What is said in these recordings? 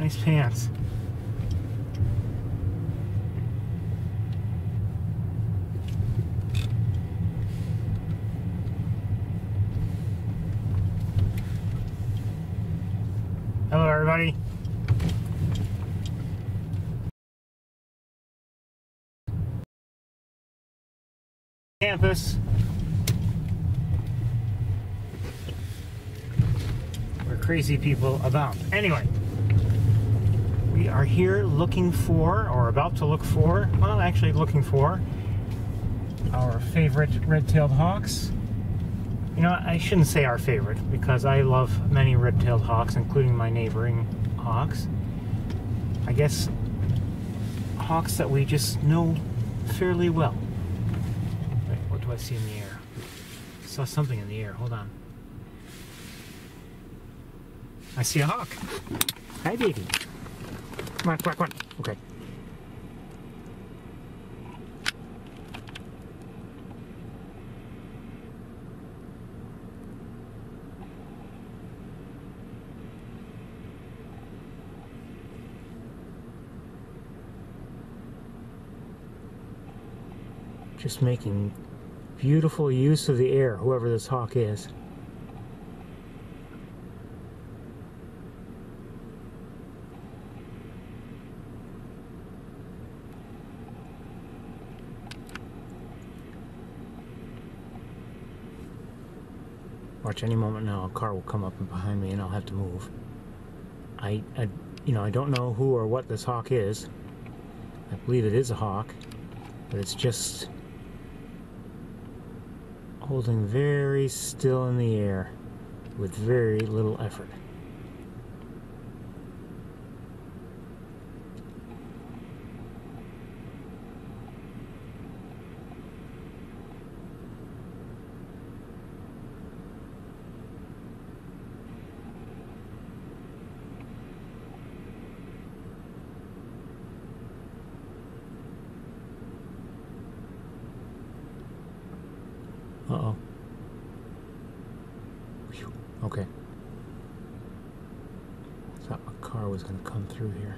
Nice pants. Hello, everybody. Campus. Where crazy people abound. Anyway, we are here looking for, or about to look for, well, actually looking for our favorite red-tailed hawks. You know, I shouldn't say our favorite, because I love many red-tailed hawks, including my neighboring hawks. I guess hawks that we just know fairly well. Wait, what do I see in the air? I saw something in the air. Hold on. I see a hawk. Hi, baby. Come on, come on, come on. Okay. Just making beautiful use of the air, whoever this hawk is. Watch, any moment now a car will come up and behind me and I'll have to move. I don't know who or what this hawk is. I believe it is a hawk, but it's just holding very still in the air with very little effort. Uh-oh. Whew. Okay. Thought a car was going to come through here.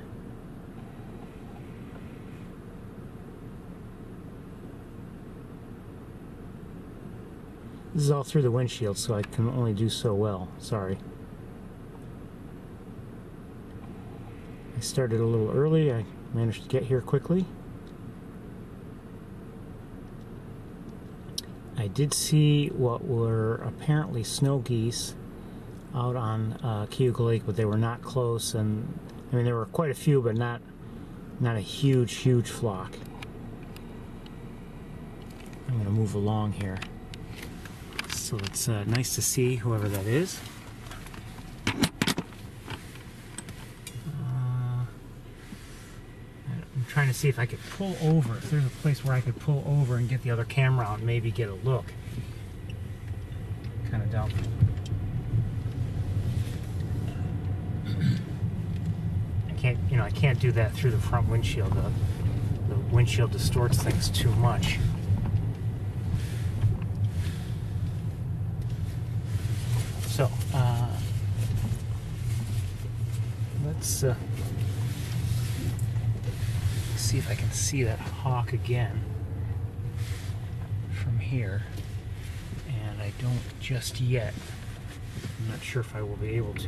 This is all through the windshield, so I can only do so well. Sorry. I started a little early. I managed to get here quickly. I did see what were apparently snow geese out on Cayuga Lake, but they were not close, and I mean there were quite a few, but not a huge flock. I'm going to move along here. So it's nice to see whoever that is. Trying to see if I could pull over, if there's a place where I could pull over and get the other camera out and maybe get a look. Kind of doubtful. I can't do that through the front windshield. The windshield distorts things too much. So, let's see if I can see that hawk again from here, and I don't just yet. I'm not sure if I will be able to.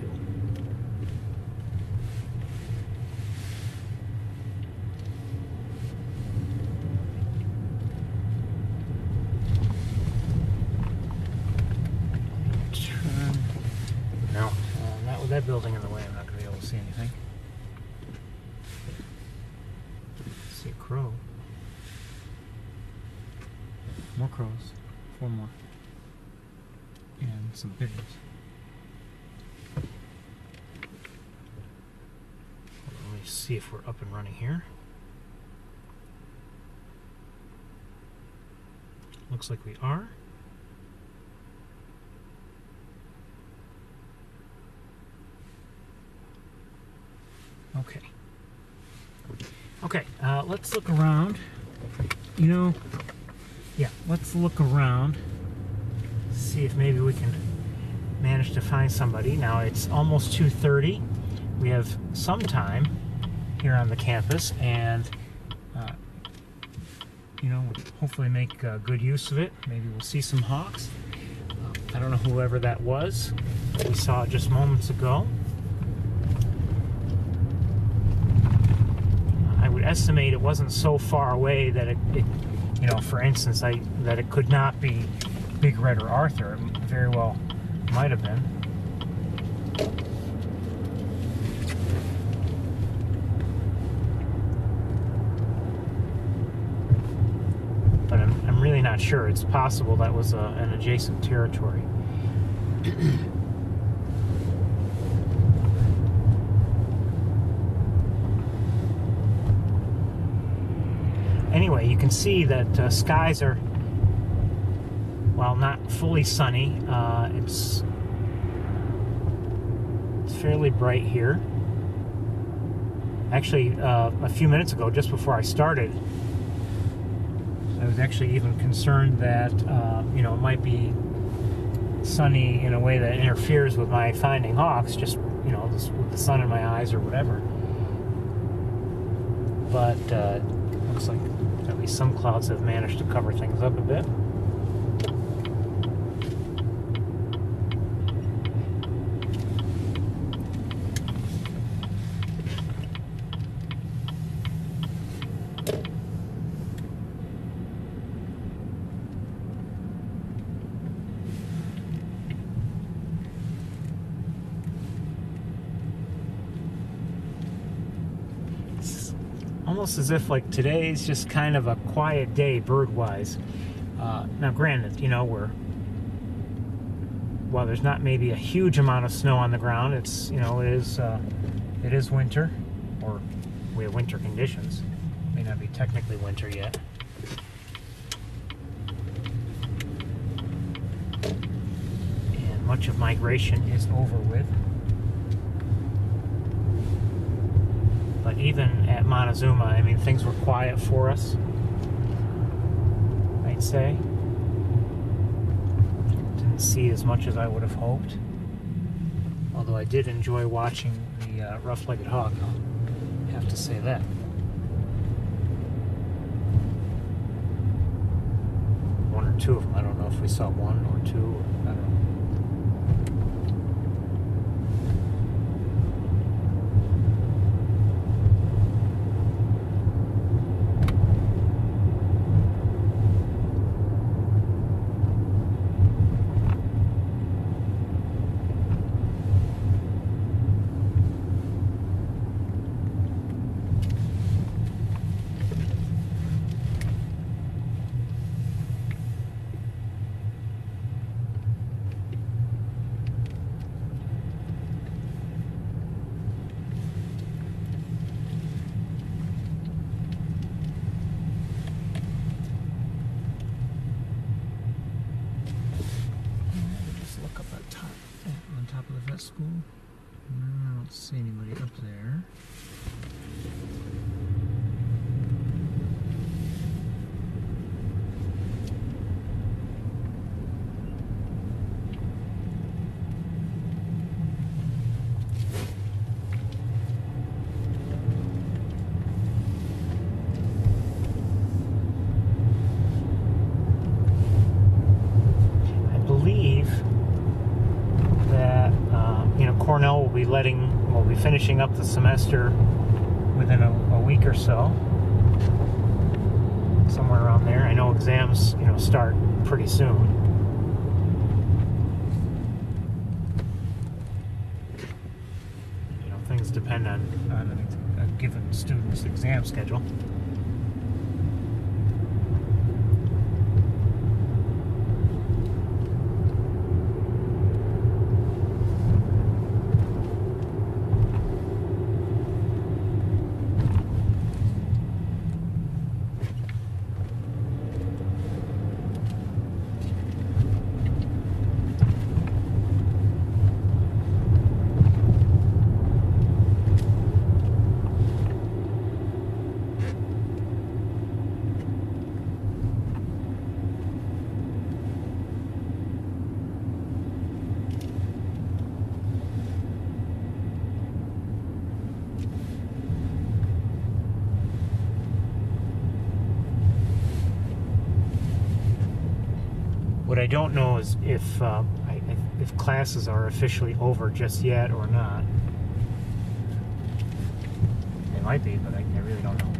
Turn. No, not with that building in the way. I'm not going to be able to see anything. See a crow. More crows. 4 more. And some pigeons. Let me see if we're up and running here. Looks like we are. Okay. Okay, let's look around. Let's look around. See if maybe we can manage to find somebody. Now it's almost 2:30. we have some time here on the campus, and you know, hopefully make good use of it. Maybe we'll see some hawks. I don't know whoever that was we saw just moments ago. I would estimate it wasn't so far away that it you know, for instance, that it could not be Big Red or Arthur. It very well might have been. But I'm really not sure. It's possible that was an adjacent territory. Anyway, you can see that skies are, well, not fully sunny. It's fairly bright here. Actually, a few minutes ago, just before I started, I was actually even concerned that, you know, it might be sunny in a way that interferes with my finding hawks, just, you know, with the sun in my eyes or whatever. But looks like at least some clouds have managed to cover things up a bit. Almost as if like today's just kind of a quiet day bird-wise. Now granted, you know, while there's not maybe a huge amount of snow on the ground, it's, you know, it is winter, or we have winter conditions. May not be technically winter yet. And much of migration is over with. But even at Montezuma, I mean, things were quiet for us, I'd say. Didn't see as much as I would have hoped. Although I did enjoy watching the rough-legged hawk, I'll have to say that. One or two of them. I don't know if we saw one or two, or I don't know. School. I don't see anybody up there. Cornell will be finishing up the semester within a week or so, somewhere around there. I know exams, you know, start pretty soon. You know, things depend on a given student's exam schedule. What I don't know is if classes are officially over just yet or not. They might be, but I really don't know.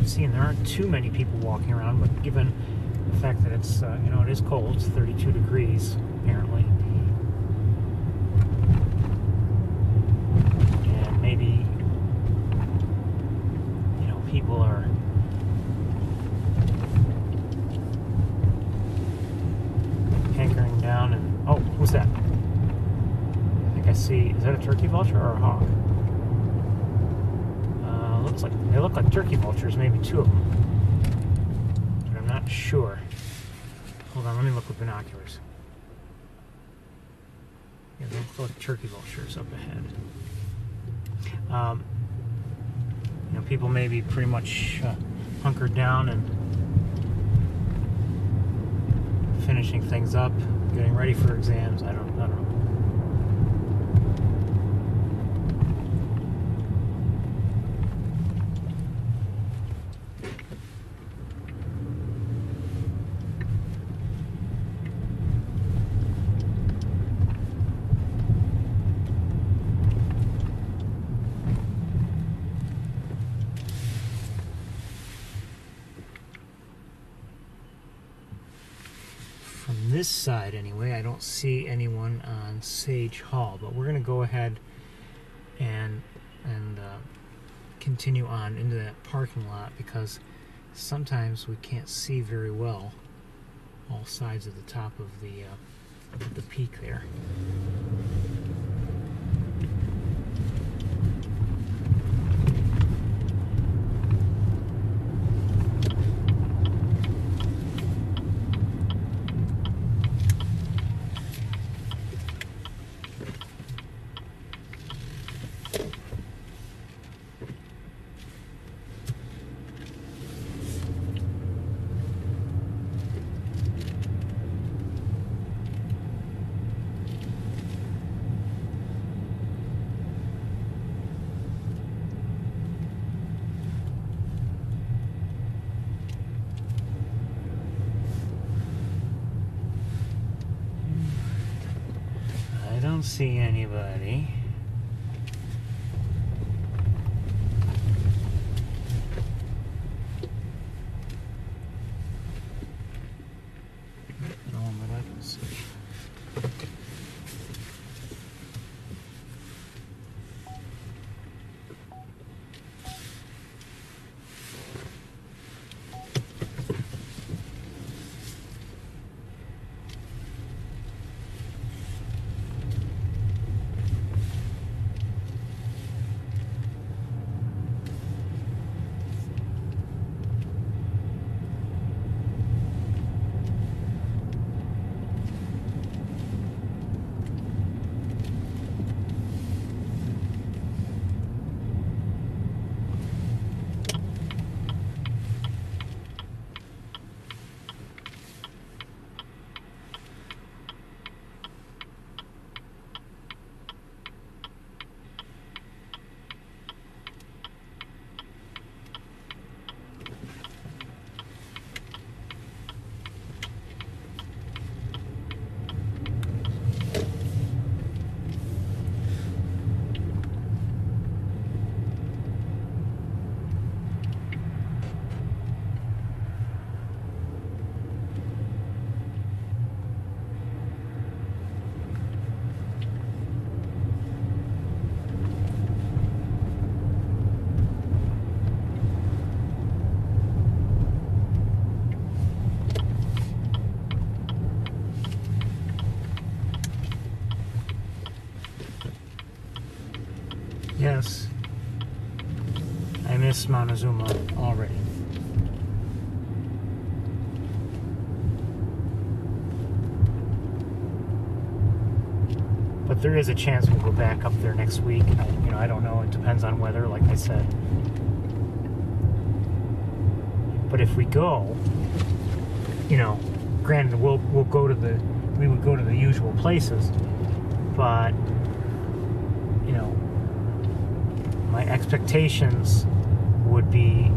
Seeing there aren't too many people walking around, but given the fact that it's it is cold, it's 32 degrees apparently, and maybe people are hankering down. And oh, what's that? I think I see. Is that a turkey vulture or a hawk? They look like turkey vultures, maybe two of them, but I'm not sure. Hold on, let me look with binoculars. Yeah, they look like turkey vultures up ahead. People may be pretty much hunkered down and finishing things up, getting ready for exams. I don't know. This side anyway, I don't see anyone on Sage Hall, but we're going to go ahead and continue on into that parking lot, because sometimes we can't see very well all sides of the top of the peak there. See anybody. No one that I can see. miss Montezuma already. But there is a chance we'll go back up there next week. I don't know. It depends on weather, like I said. But if we go, granted, we would go to the usual places, but my expectations would be,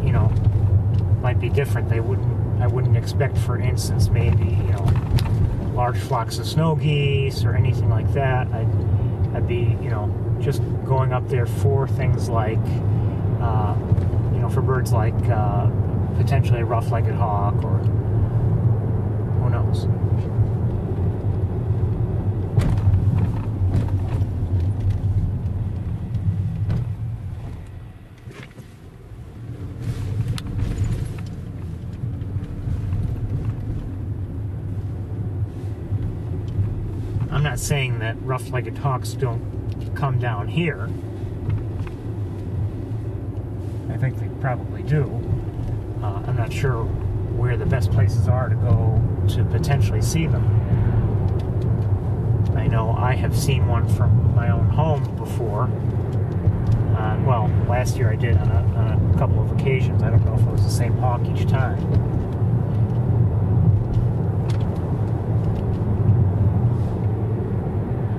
might be different. I wouldn't expect, for instance, maybe, large flocks of snow geese or anything like that. I'd be, just going up there for things like, for birds like potentially a rough-legged hawk, or who knows. I'm not saying that rough-legged hawks don't come down here. I think they probably do. I'm not sure where the best places are to go to potentially see them. I know I have seen one from my own home before. Well, last year I did on a couple of occasions. I don't know if it was the same hawk each time.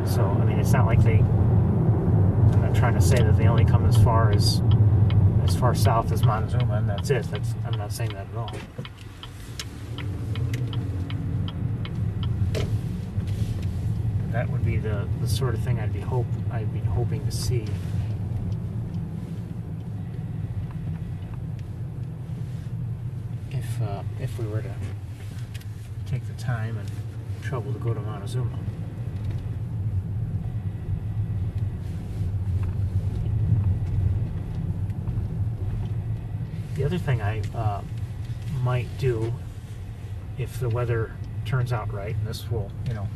So, I mean, it's not like I'm not trying to say that they only come as far south as Montezuma and that's it. I'm not saying that at all. That would be the sort of thing I'd be hoping to see. If we were to take the time and trouble to go to Montezuma. The other thing I might do, if the weather turns out right, and this will, we'll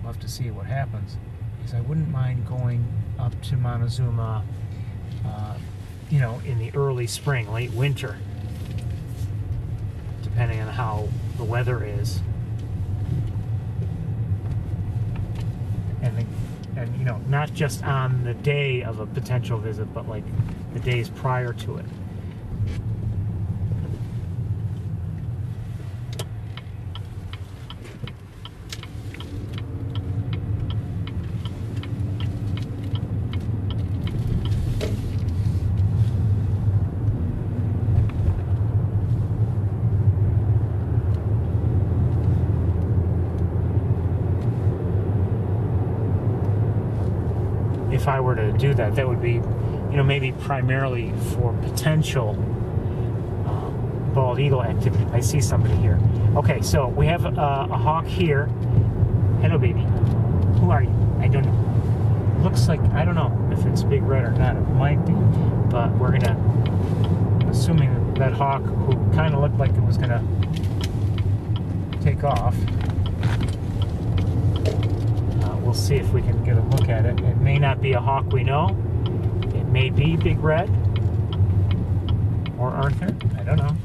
have to see what happens, is I wouldn't mind going up to Montezuma, in the early spring, late winter, depending on how the weather is. And not just on the day of a potential visit, but like the days prior to it. If I were to do that, that would be, maybe primarily for potential bald eagle activity. I see somebody here. Okay, so we have a hawk here. Hello, baby. Who are you? I don't know. Looks like, I don't know if it's big red or not. It might be, but we're assuming that hawk, who kind of looked like it was gonna take off. We'll see if we can get a look at it. It may not be a hawk we know. It may be Big Red or Arthur. I don't know.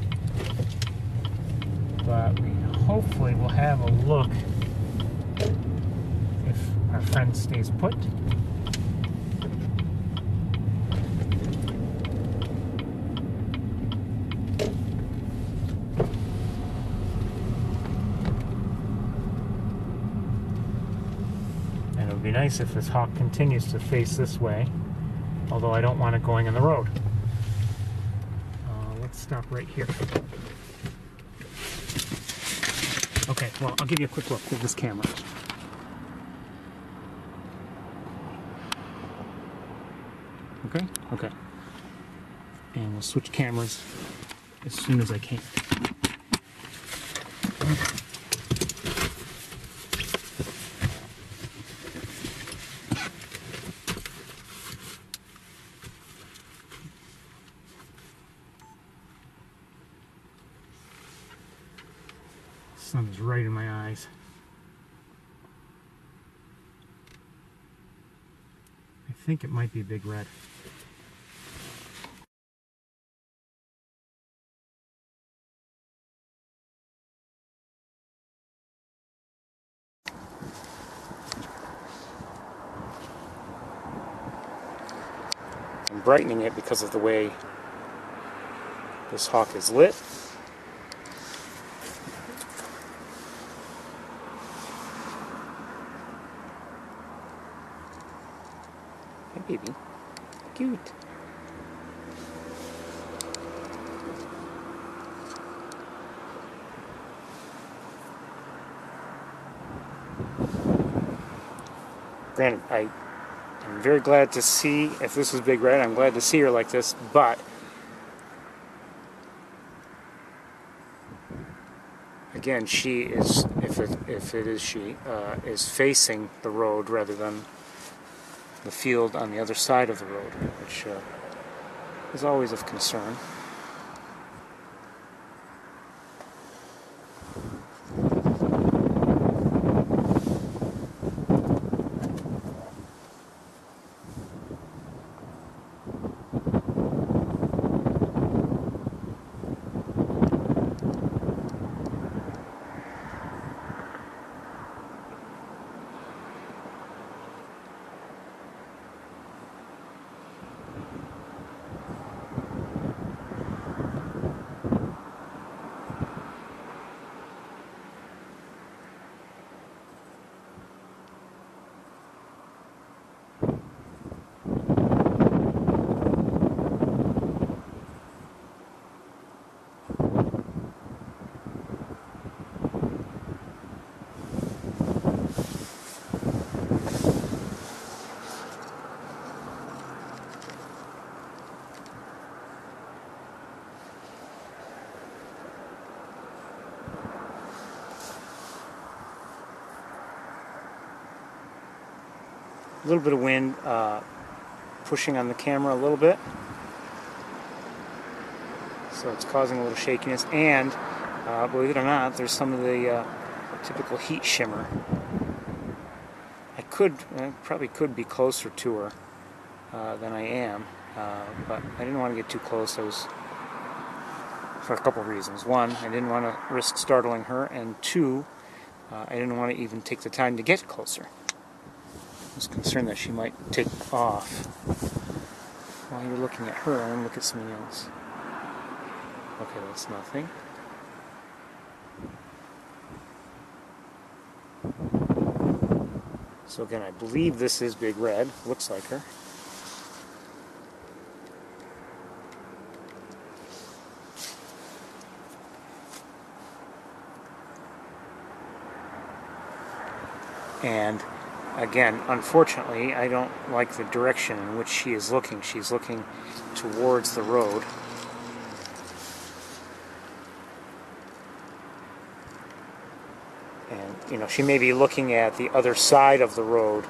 But we hopefully will have a look if our friend stays put. Be nice if this hawk continues to face this way, although I don't want it going in the road. Let's stop right here. Okay, well, I'll give you a quick look with this camera. Okay? Okay. And we'll switch cameras as soon as I can. Sun is right in my eyes. I think it might be Big Red. brightening it because of the way this hawk is lit. Hey baby, cute. Granted, I'm very glad to see, if this was Big Red, I'm glad to see her like this, but again, she is, if it is she, is facing the road rather than the field on the other side of the road, which is always of concern. A little bit of wind pushing on the camera a little bit, so it's causing a little shakiness, and believe it or not, there's some of the typical heat shimmer. I probably could be closer to her than I am, but I didn't want to get too close. For a couple of reasons. One, I didn't want to risk startling her, and two, I didn't want to even take the time to get closer. I was concerned that she might take off. While you're looking at her, I want to look at something else. Okay, that's nothing. So again, I believe this is Big Red. Looks like her. And again, unfortunately, I don't like the direction in which she is looking. She's looking towards the road. And, you know, she may be looking at the other side of the road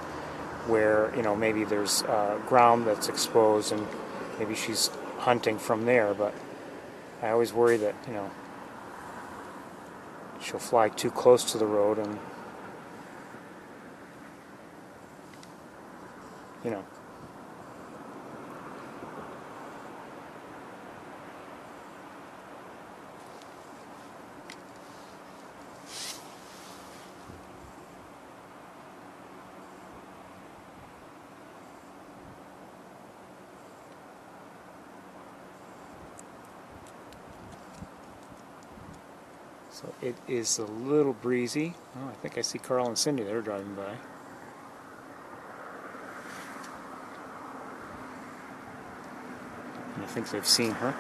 where, you know, maybe there's ground that's exposed and maybe she's hunting from there, but I always worry that, you know, she'll fly too close to the road and, you know. So it is a little breezy. Oh, I think I see Carl and Cindy. They're driving by. And I think they've seen her.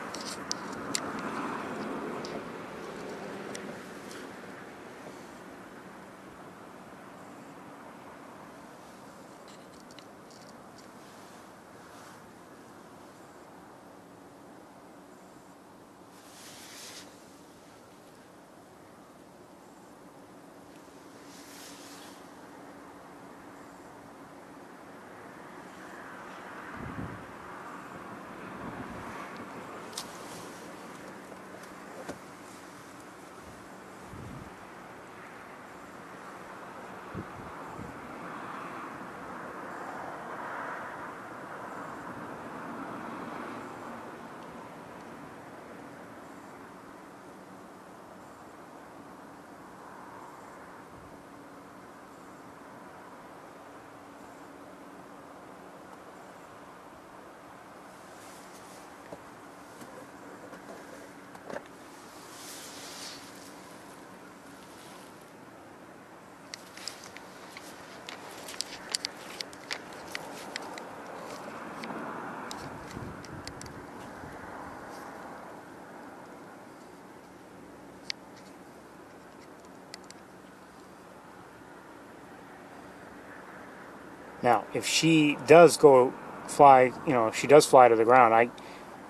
Now, if she does go fly, if she does fly to the ground,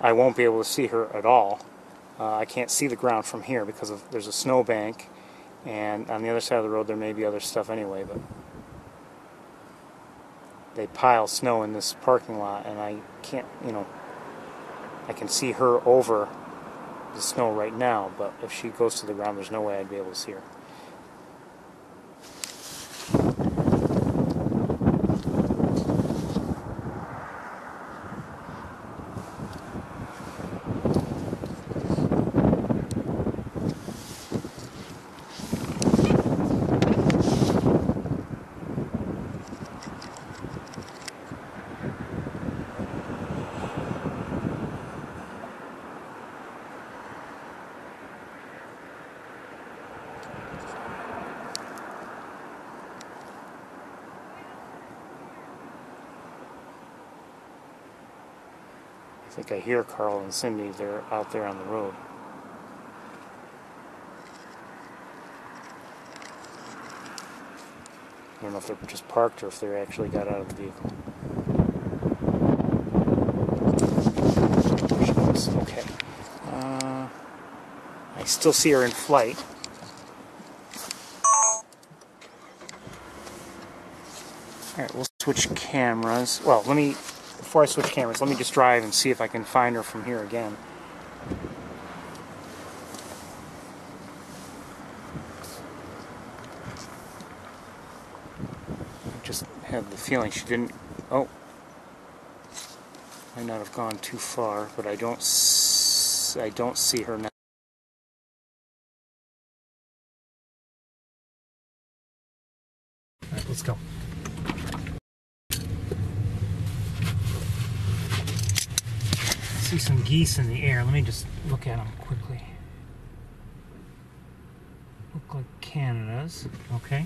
I won't be able to see her at all. I can't see the ground from here because there's a snowbank, and on the other side of the road there may be other stuff anyway, but they pile snow in this parking lot, and I can't, I can see her over the snow right now, but if she goes to the ground, there's no way I'd be able to see her. I think I hear Carl and Cindy. They're out there on the road. I don't know if they're just parked or if they actually got out of the vehicle. There she goes. Okay. I still see her in flight. Alright, we'll switch cameras. Well, before I switch cameras, let me just drive and see if I can find her from here again. I just have the feeling she didn't... Oh. Might not have gone too far, but I don't see her now. Alright, let's go. See some geese in the air. Let me just look at them quickly. Look like Canada's. Okay.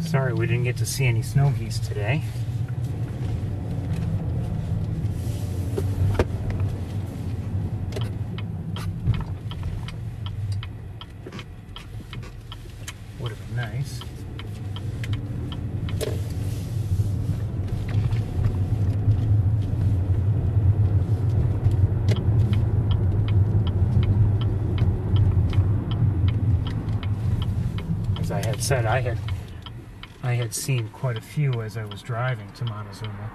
Sorry we didn't get to see any snow geese today. Would have been nice. As I had said, I had seen quite a few as I was driving to Montezuma.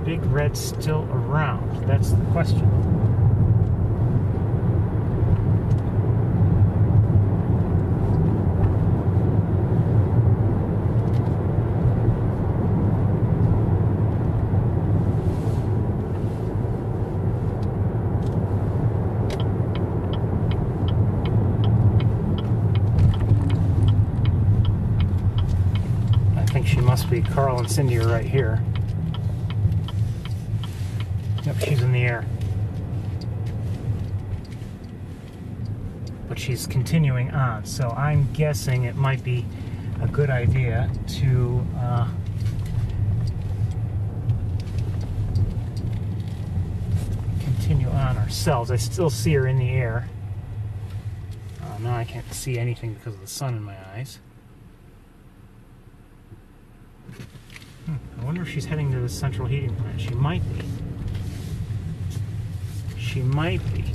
Big Red still around? That's the question. I think she must be. Carl and Cindy are right here. Yep, she's in the air. But she's continuing on, so I'm guessing it might be a good idea to continue on ourselves. I still see her in the air. Now I can't see anything because of the sun in my eyes. I wonder if she's heading to the central heating plant. She might be. She might be.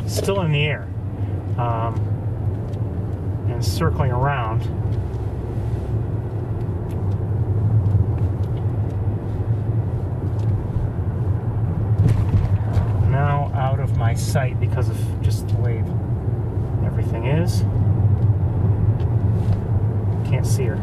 Still in the air. And circling around. Now out of my sight because of just the way everything is. Can't see her.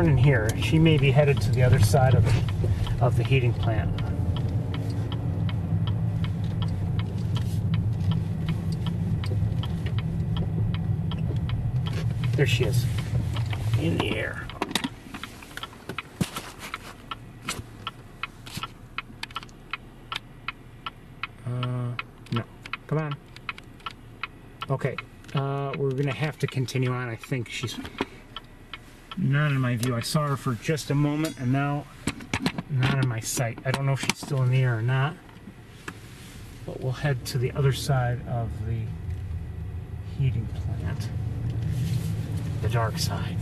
turning here. She may be headed to the other side of the heating plant. There she is, in the air. No, come on. Okay, we're gonna have to continue on. I think she's not in my view. I saw her for just a moment, and now not in my sight. I don't know if she's still in the air or not, but we'll head to the other side of the heating plant, the dark side.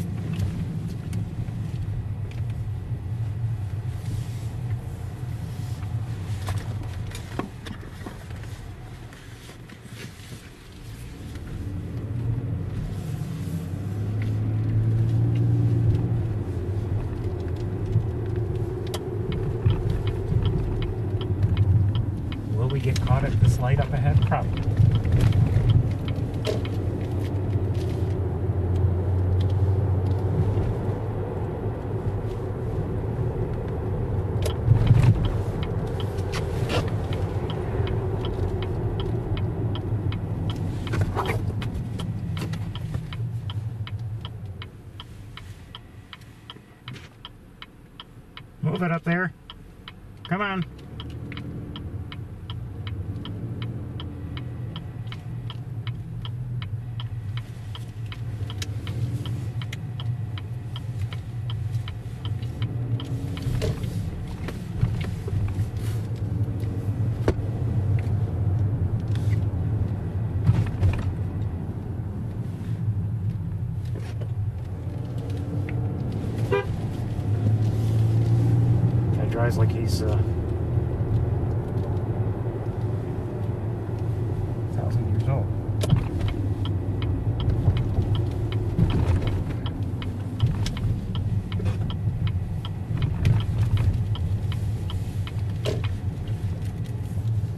Will we get caught at this light up ahead? Probably. Move it up there. Come on. Drives like he's 1,000 years old.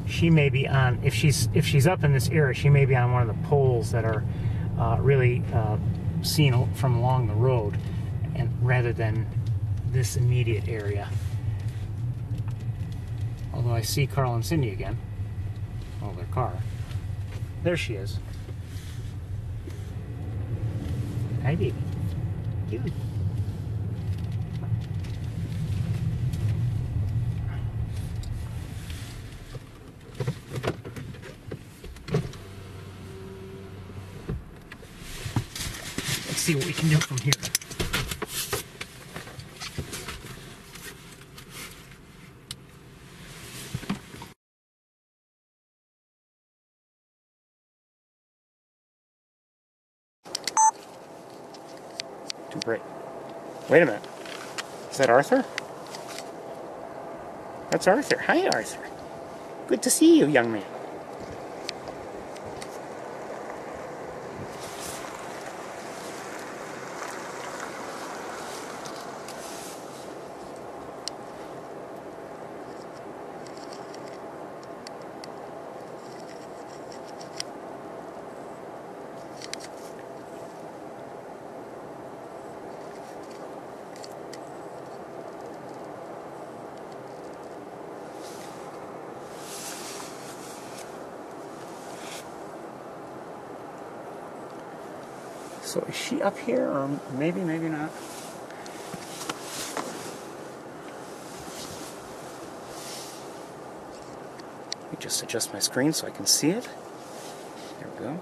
She may be on, if she's up in this area, she may be on one of the poles that are really seen from along the road, and rather than this immediate area. Although I see Carl and Cindy again. Oh, their car. There she is. Hi, baby. Cute. Let's see what we can do from here. Great. Wait a minute. Is that Arthur? That's Arthur. Hi, Arthur. Good to see you, young man. So is she up here, or maybe not? Let me just adjust my screen so I can see it. There we go.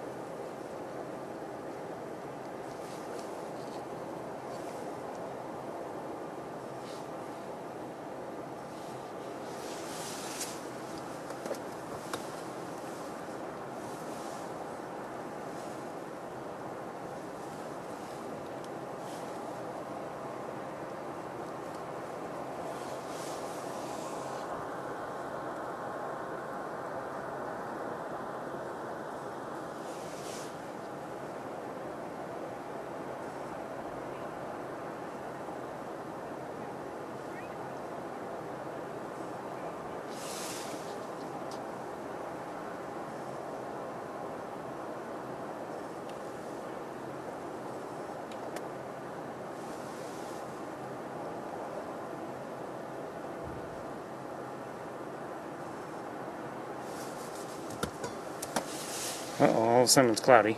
Uh-oh, all of a sudden it's cloudy.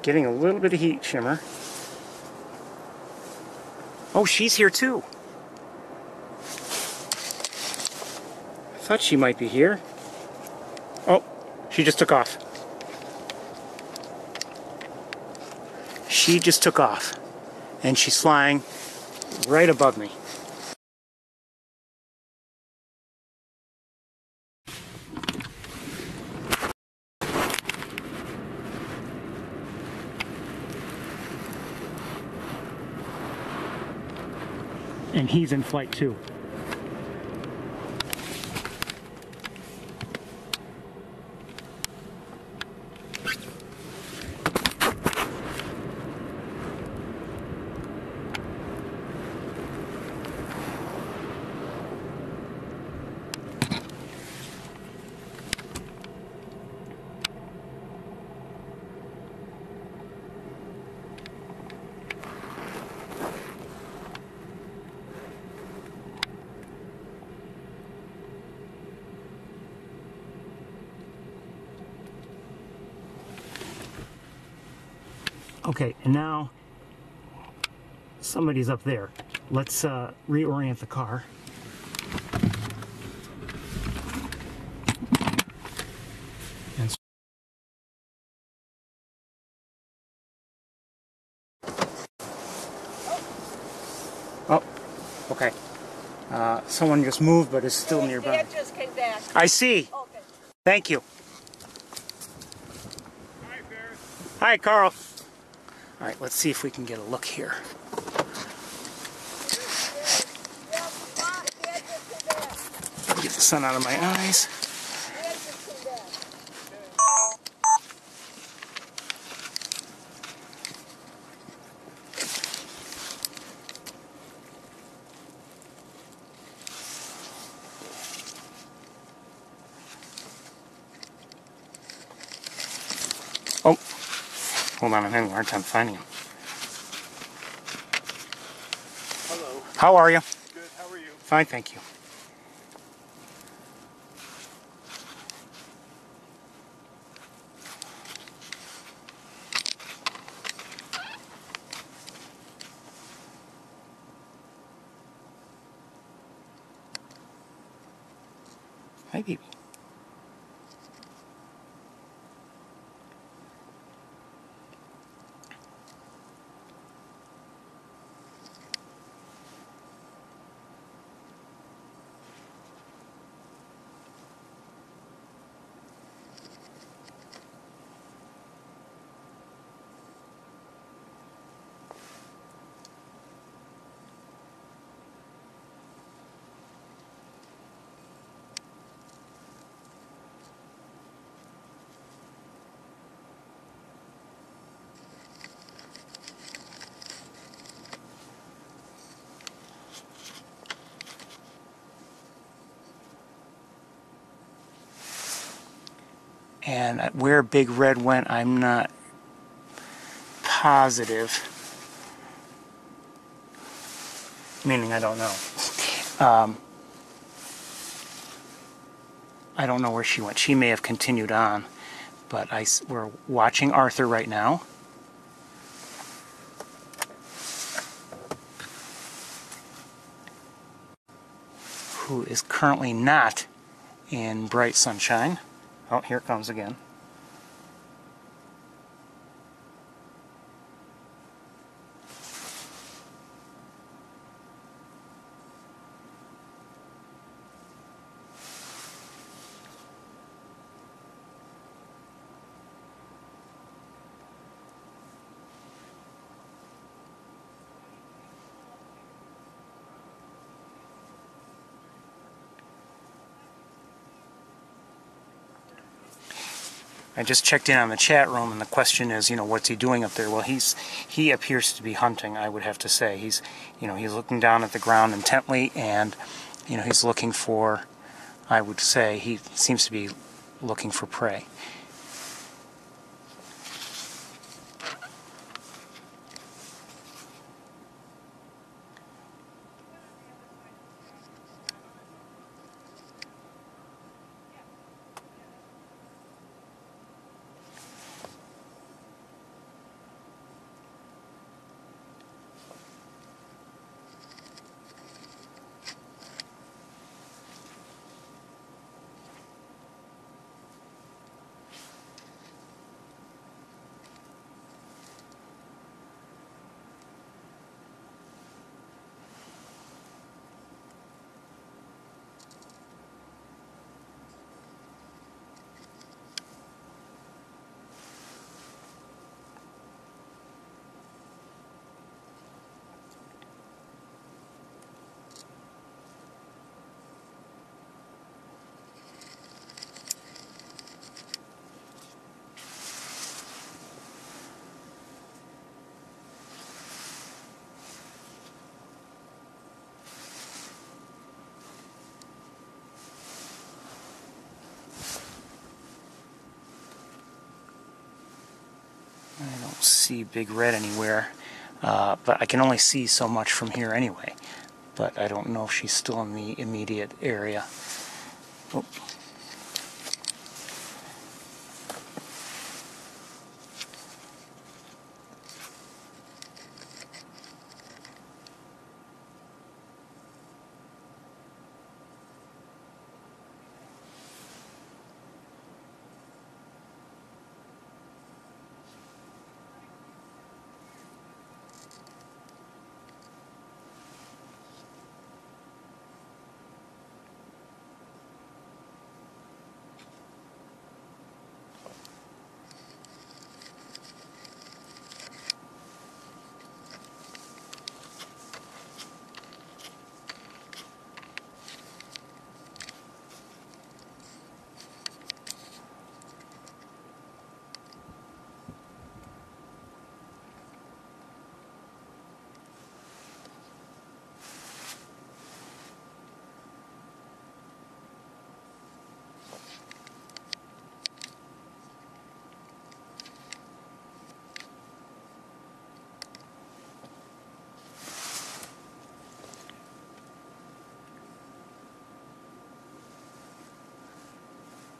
Getting a little bit of heat shimmer. Oh, she's here too. I thought she might be here. Oh, she just took off. She just took off. And she's flying right above me. And he's in flight too. Okay, and now somebody's up there. Let's reorient the car. And oh, okay. Someone just moved, but is still nearby. Dad just came back. I see. Okay. Thank you. Hi, Ferris. Hi, Carl. All right, let's see if we can get a look here. Get the sun out of my eyes. Oh, hold on, I'm having a hard time finding him. Hello. How are you? Good. How are you? Fine, thank you. Hi, baby. And where Big Red went, I'm not positive. Meaning I don't know. I don't know where she went. She may have continued on. But we're watching Arthur right now. Who is currently not in bright sunshine. Oh, here it comes again. I just checked in on the chat room, and the question is, what's he doing up there? Well, he appears to be hunting, I would have to say. He's looking down at the ground intently, and, he's looking for, I would say, he seems to be looking for prey. see Big Red anywhere, but I can only see so much from here anyway. But I don't know if she's still in the immediate area. Oh.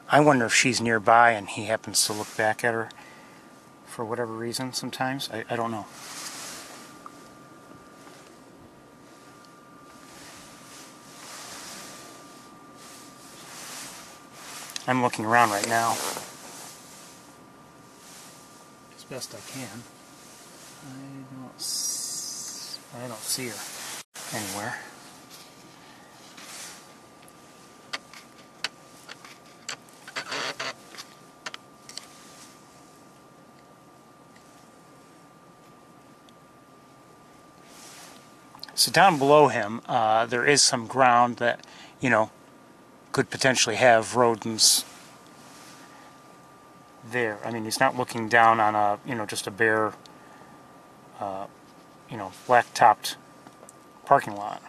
I wonder if she's nearby and he happens to look back at her for whatever reason sometimes. I don't know. I'm looking around right now as best I can. I don't see her anywhere. So down below him, there is some ground that, you know, could potentially have rodents there. I mean, he's not looking down on a, you know, just a bare, you know, black-topped parking lot.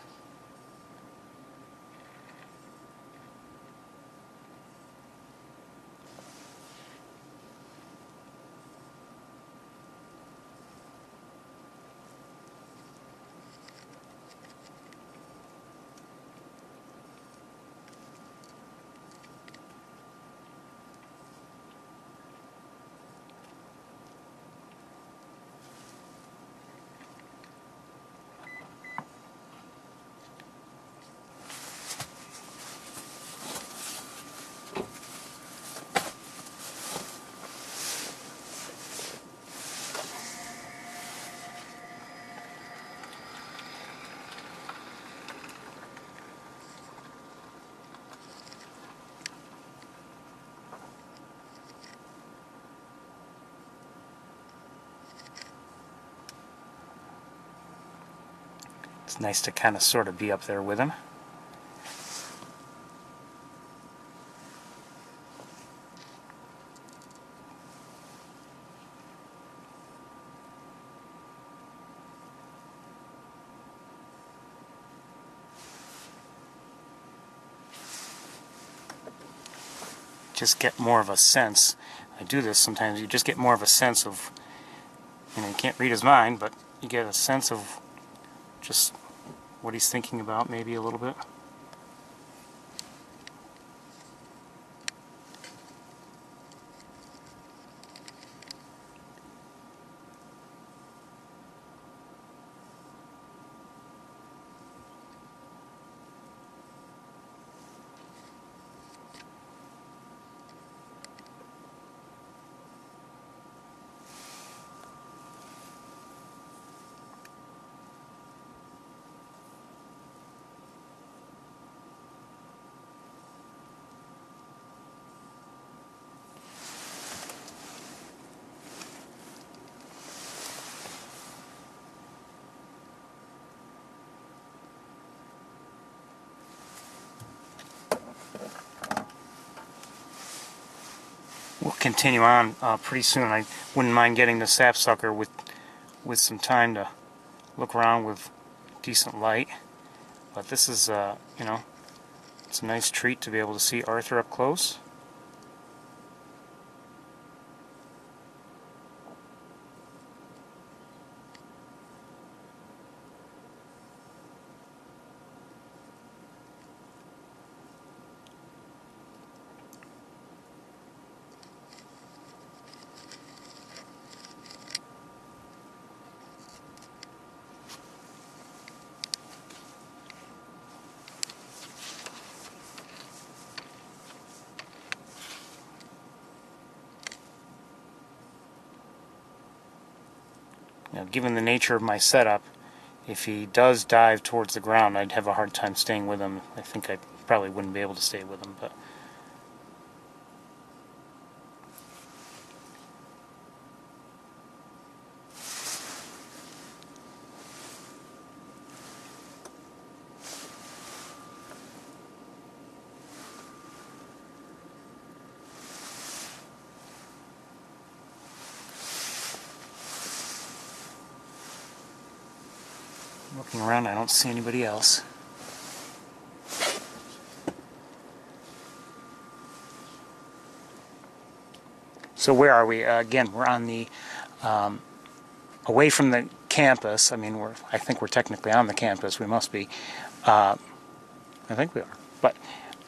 It's nice to kind of sort of be up there with him. Just get more of a sense. I do this sometimes. You just get more of a sense of, you know, you can't read his mind, but you get a sense of just what he's thinking about, maybe a little bit. We'll continue on pretty soon. I wouldn't mind getting the sapsucker with some time to look around with decent light. But this is, you know, it's a nice treat to be able to see Arthur up close. You know, given the nature of my setup, if he does dive towards the ground, I'd have a hard time staying with him. I think I probably wouldn't be able to stay with him, but looking around, I don't see anybody else. So where are we? Again, we're on the away from the campus. I mean, I think we're technically on the campus. We must be. I think we are. But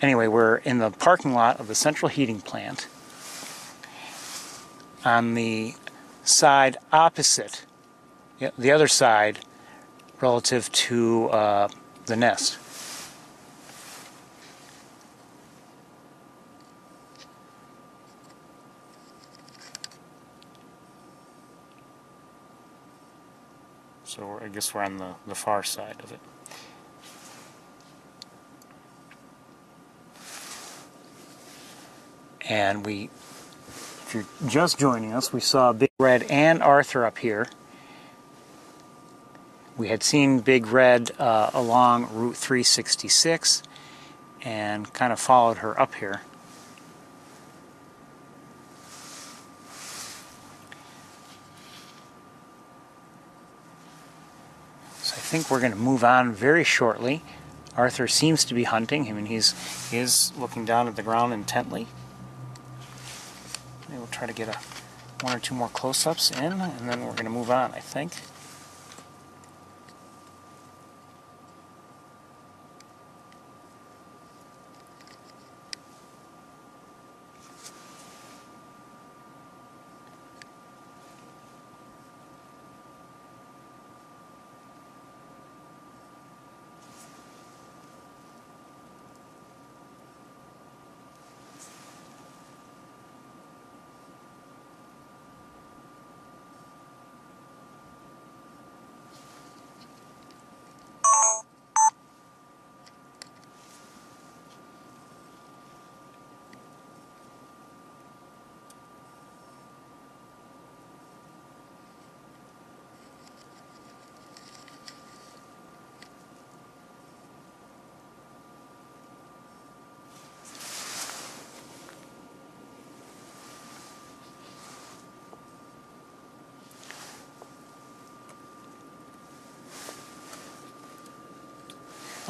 anyway, we're in the parking lot of the central heating plant. On the side opposite, the other side, relative to the nest. So I guess we're on the far side of it. And if you're just joining us, we saw Big Red and Arthur up here. We had seen Big Red along Route 366 and kind of followed her up here. So I think we're going to move on very shortly. Arthur seems to be hunting. I mean, he is looking down at the ground intently. Maybe we'll try to get one or two more close-ups in, and then we're going to move on, I think.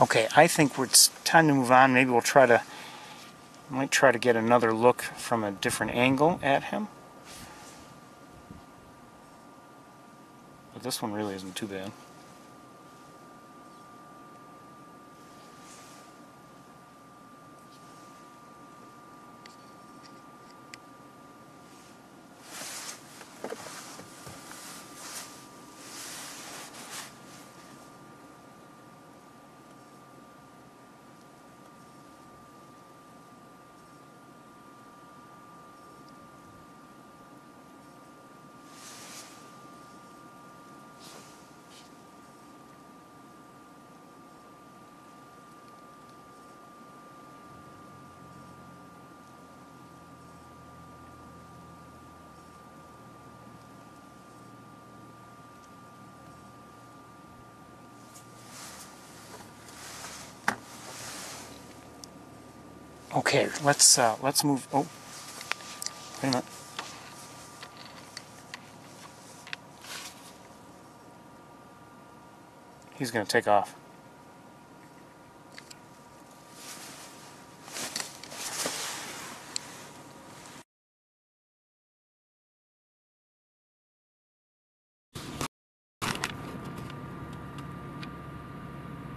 Okay, I think it's time to move on. Maybe we'll might try to get another look from a different angle at him. But this one really isn't too bad. Okay, let's move. Oh, wait a minute. He's going to take off.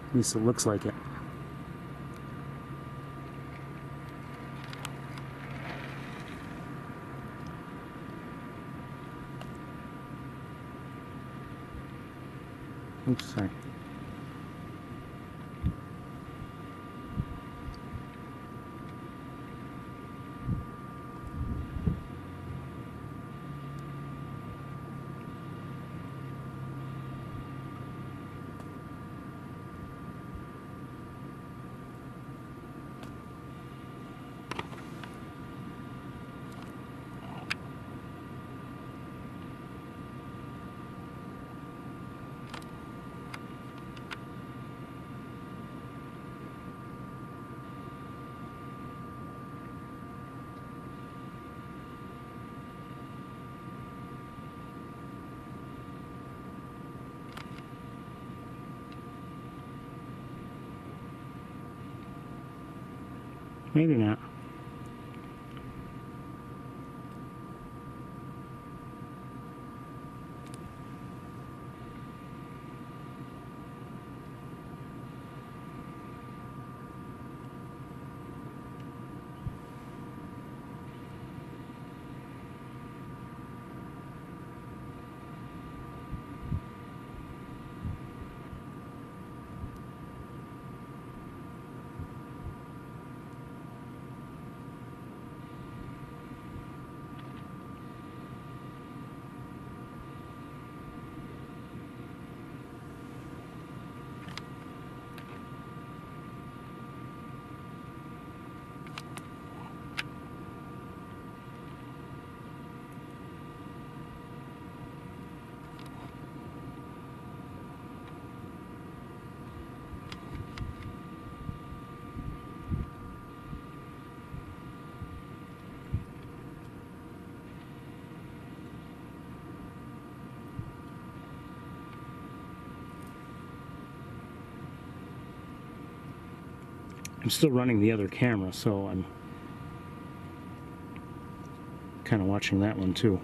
At least it looks like it. Oops, sorry. maybe not. I'm still running the other camera, so I'm kind of watching that one too.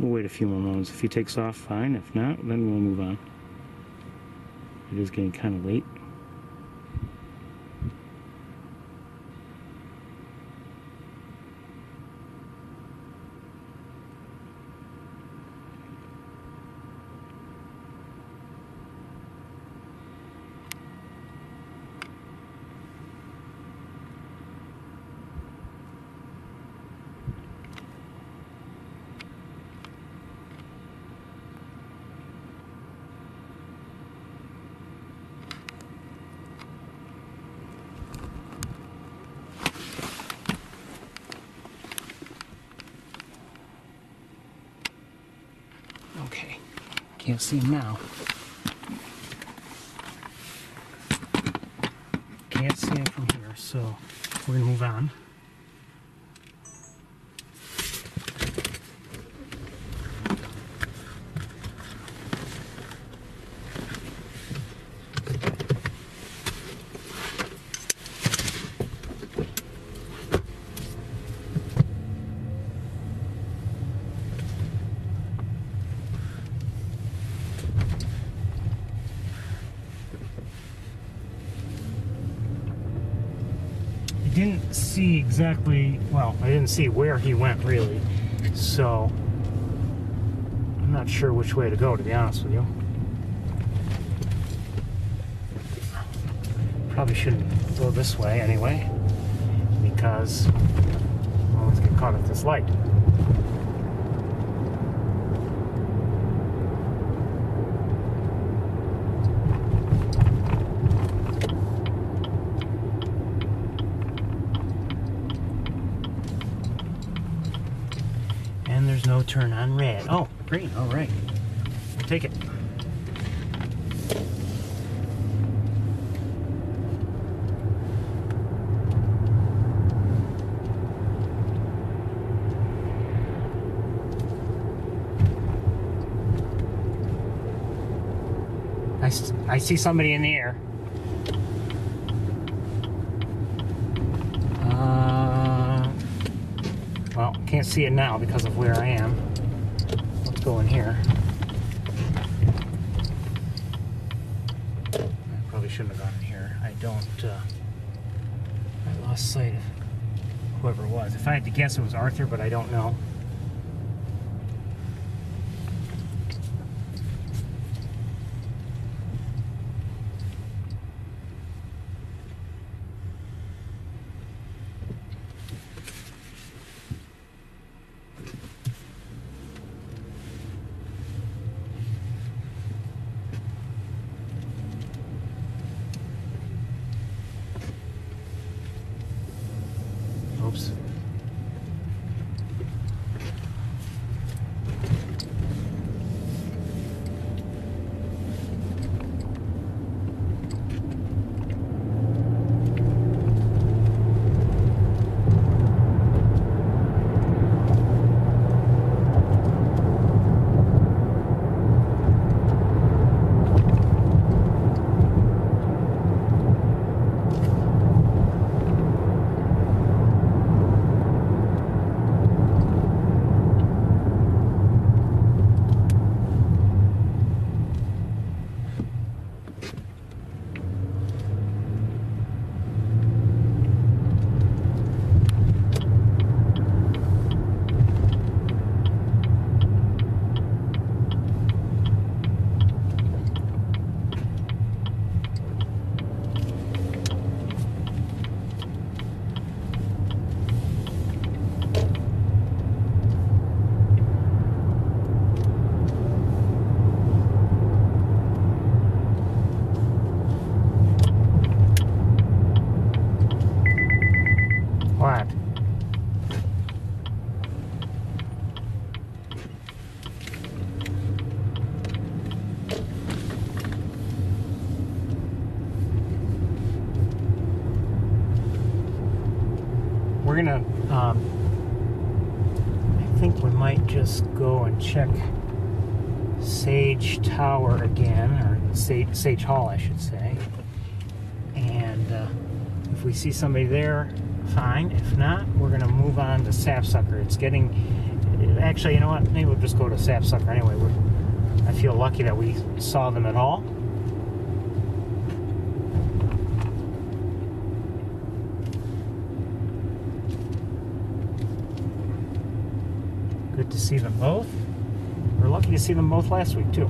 We'll wait a few more moments. If he takes off, fine. If not, then we'll move on. It is getting kind of late. Okay, can't see him now. Can't see him from here, so we're gonna move on. Didn't see exactly, well, I didn't see where he went really, so I'm not sure which way to go, to be honest with you. Probably shouldn't go this way anyway, because I always get caught at this light. There's no turn on red. Oh, green. All right. We'll take it. I see somebody in the air. Well, can't see it now because of where I am. Let's go in here. I probably shouldn't have gone in here. I lost sight of whoever it was. If I had to guess, it was Arthur, but I don't know. Oops. we're gonna, I think we might just go and check Sage Tower again, or Sage Hall, I should say. And if we see somebody there, fine. If not, we're gonna move on to Sapsucker. It's getting, actually, you know what? Maybe we'll just go to Sapsucker anyway. I feel lucky that we saw them at all. Good to see them both. We're lucky to see them both last week, too.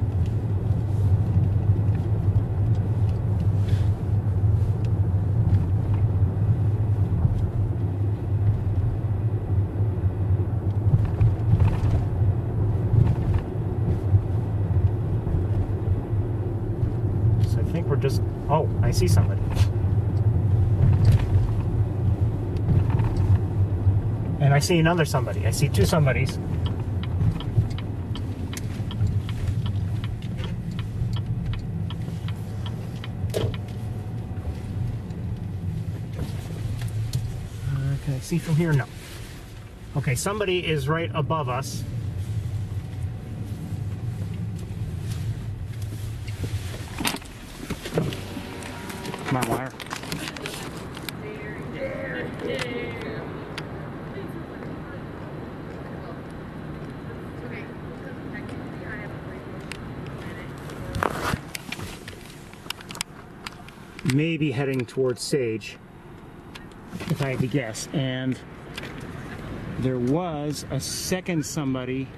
So I think we're just... Oh, I see somebody. And I see another somebody. I see two somebodies. Can I see from here? No. Okay, somebody is right above us. Come on, wire. Maybe heading towards Sage, if I had to guess. And there was a second somebody,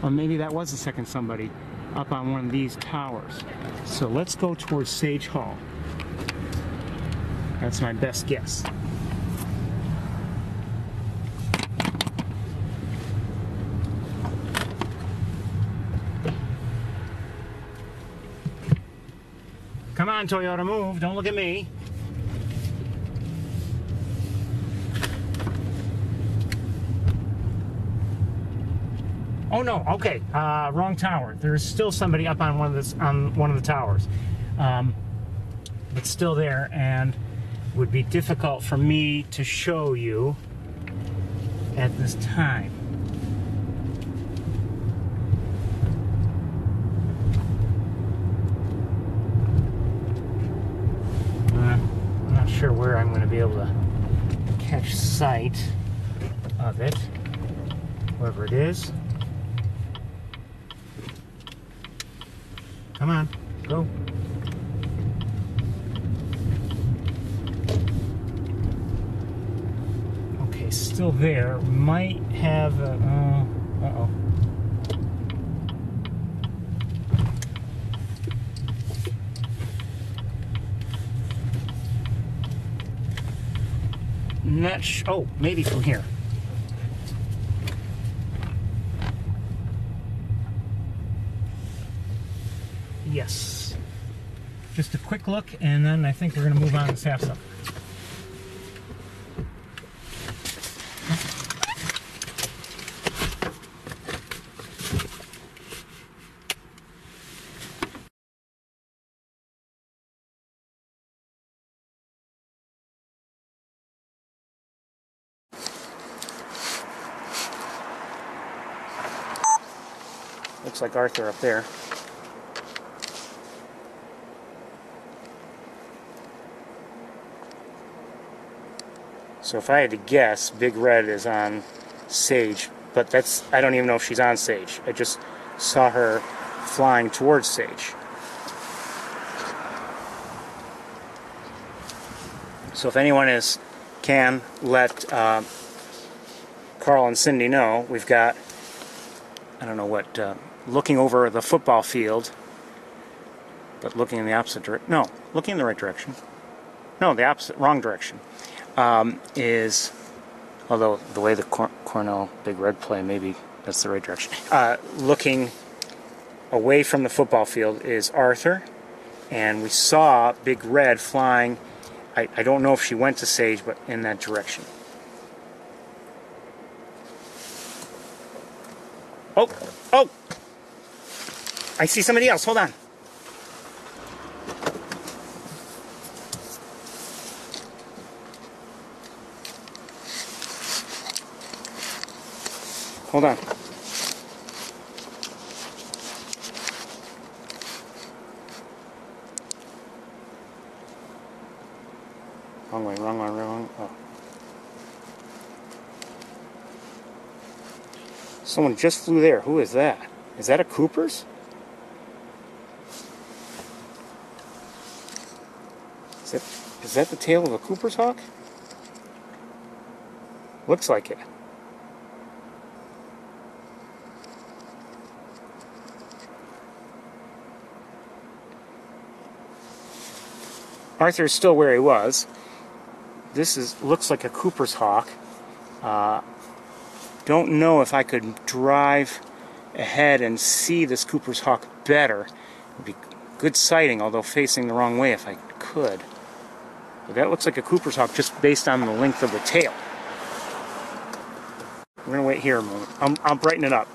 or maybe that was a second somebody, up on one of these towers. So let's go towards Sage Hall. That's my best guess. Come on, Toyota, move. Don't look at me. Oh no, okay, wrong tower. There's still somebody up on one of the towers. But still there, and would be difficult for me to show you at this time. I'm not sure where I'm going to be able to catch sight of it, whoever it is. Come on, go. Okay, still there. Might have a, uh-oh. Not oh, maybe from here. Yes. Just a quick look, and then I think we're going to move on to Sapsucker. Looks like Arthur up there. So if I had to guess, Big Red is on Sage, but I don't even know if she's on Sage. I just saw her flying towards Sage. So if anyone can let Carl and Cindy know, we've got, I don't know what, looking over the football field, but looking in the opposite direction. No, looking in the right direction. No, the opposite, wrong direction. Is, although the way the Cornell Big Red play, maybe that's the right direction. Looking away from the football field is Arthur, and we saw Big Red flying. I don't know if she went to Sage, but in that direction. Oh, oh! I see somebody else. Hold on. Hold on. Wrong way, wrong way, wrong. Oh. Someone just flew there. Who is that? Is that a Cooper's? Is that the tail of a Cooper's hawk? Looks like it. Arthur's still where he was. This looks like a Cooper's hawk. Don't know if I could drive ahead and see this Cooper's hawk better. It would be good sighting, although facing the wrong way if I could. But that looks like a Cooper's hawk just based on the length of the tail. We're going to wait here a moment. I'll brighten it up.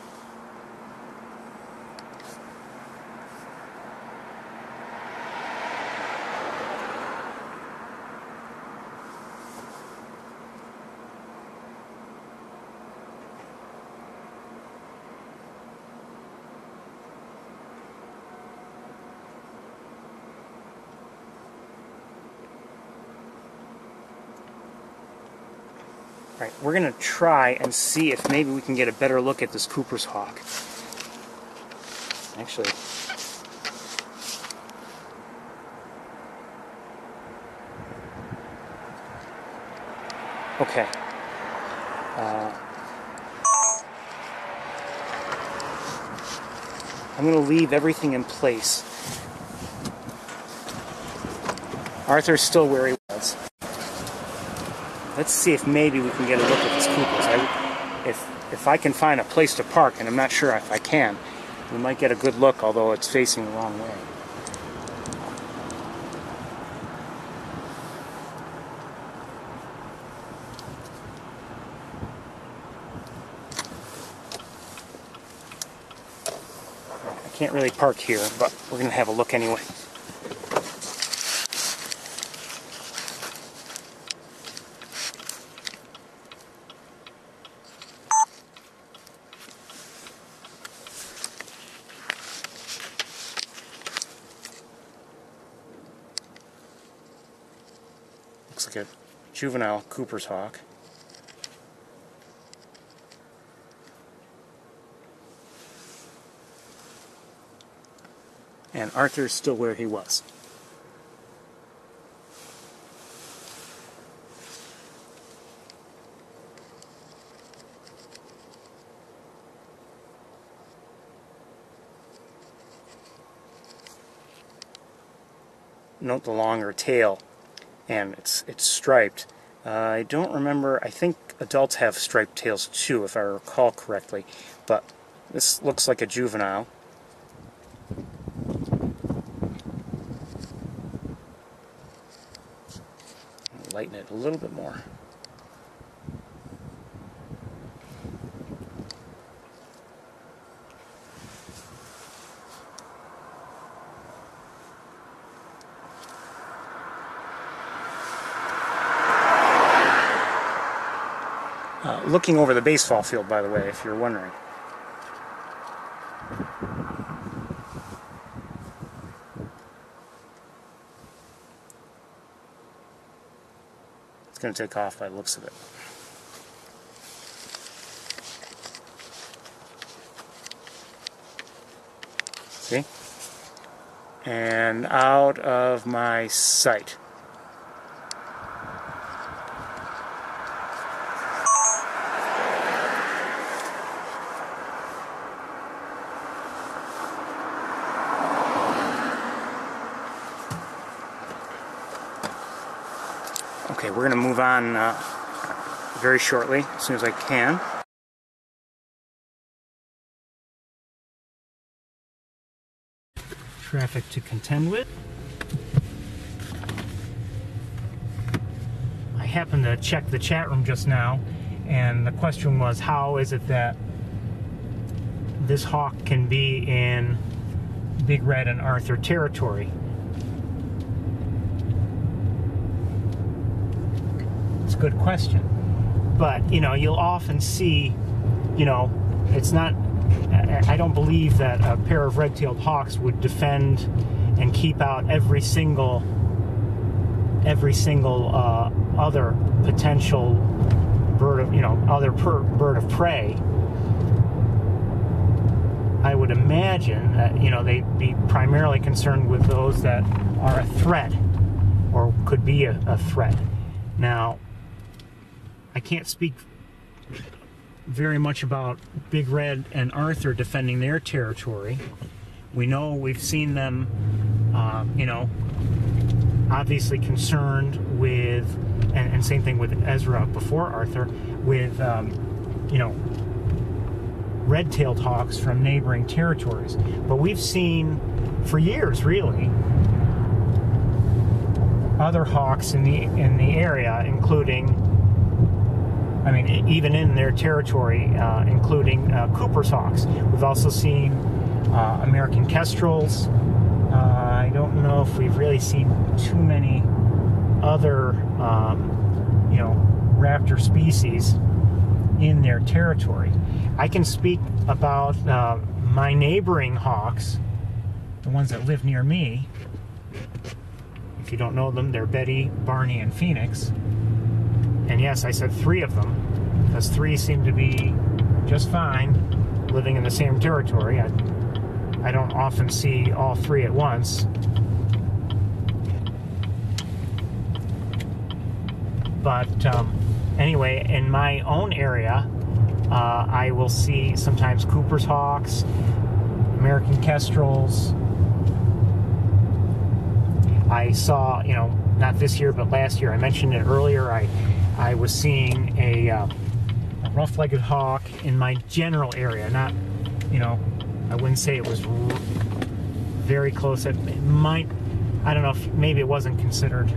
All right, we're going to try and see if maybe we can get a better look at this Cooper's hawk. Actually, okay. I'm going to leave everything in place. Arthur's still where he was. Let's see if maybe we can get a look at this Cooper's. If I can find a place to park, and I'm not sure if I can, we might get a good look, although it's facing the wrong way. I can't really park here, but we're going to have a look anyway. Looks like a juvenile Cooper's hawk. And Arthur's still where he was. Note the longer tail, and it's striped. I don't remember, I think adults have striped tails too, if I recall correctly, but this looks like a juvenile. Lighten it a little bit more. Looking over the baseball field, by the way, if you're wondering. It's going to take off by the looks of it. See? And out of my sight. Okay, we're going to move on very shortly, as soon as I can. Traffic to contend with. I happened to check the chat room just now, and the question was, how is it that this hawk can be in Big Red and Arthur territory? It's a good question. But, you know, you'll often see, you know, it's not. I don't believe that a pair of red-tailed hawks would defend and keep out every single other potential bird of bird of prey. I would imagine that they'd be primarily concerned with those that are a threat or could be a threat. Now, I can't speak very much about Big Red and Arthur defending their territory. We've seen them, obviously concerned with, and same thing with Ezra before Arthur, with, red-tailed hawks from neighboring territories. But we've seen, for years really, other hawks in the area, including, even in their territory, including Cooper's hawks. We've also seen American kestrels. I don't know if we've really seen too many other, raptor species in their territory. I can speak about my neighboring hawks, the ones that live near me. If you don't know them, they're Betty, Barney, and Phoenix. And yes, I said 3 of them, because 3 seem to be just fine living in the same territory. I don't often see all 3 at once. But anyway, in my own area, I will see sometimes Cooper's hawks, American kestrels. I saw, not this year, but last year, I mentioned it earlier, I was seeing a rough-legged hawk in my general area. Not, I wouldn't say it was very close. It might, I don't know, if maybe it wasn't considered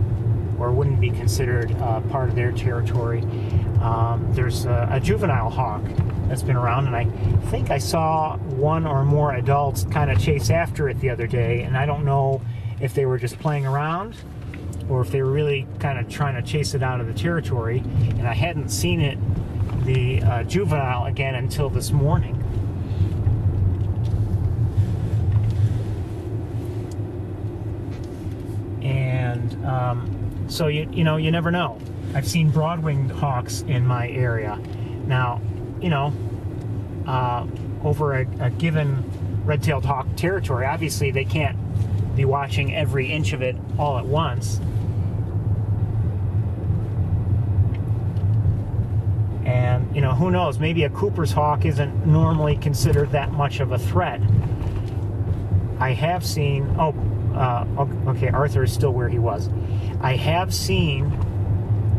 or wouldn't be considered part of their territory. There's a juvenile hawk that's been around, and I think I saw 1 or more adults kind of chase after it the other day, and I don't know if they were just playing around or if they were really kind of trying to chase it out of the territory. And I hadn't seen it, the juvenile, again until this morning. And so you never know. I've seen broad-winged hawks in my area. Now, over a given red-tailed hawk territory, obviously they can't be watching every inch of it all at once. And, who knows, maybe a Cooper's hawk isn't normally considered that much of a threat. I have seen, okay, Arthur is still where he was. I have seen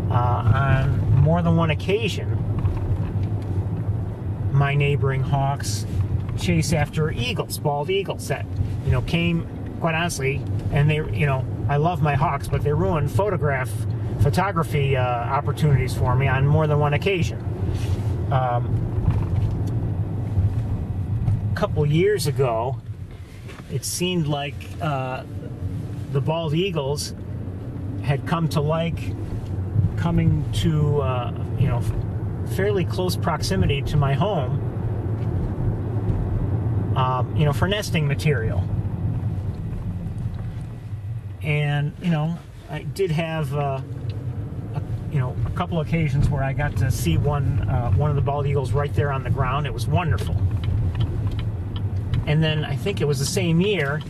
on more than one occasion my neighboring hawks chase after eagles, bald eagles that, came, quite honestly, and they, I love my hawks, but they ruined photography opportunities for me on more than one occasion. A couple years ago, it seemed like the bald eagles had come to like coming to, fairly close proximity to my home, for nesting material. And, I did have, a couple occasions where I got to see one of the bald eagles right there on the ground. It was wonderful. And then I think it was the same year,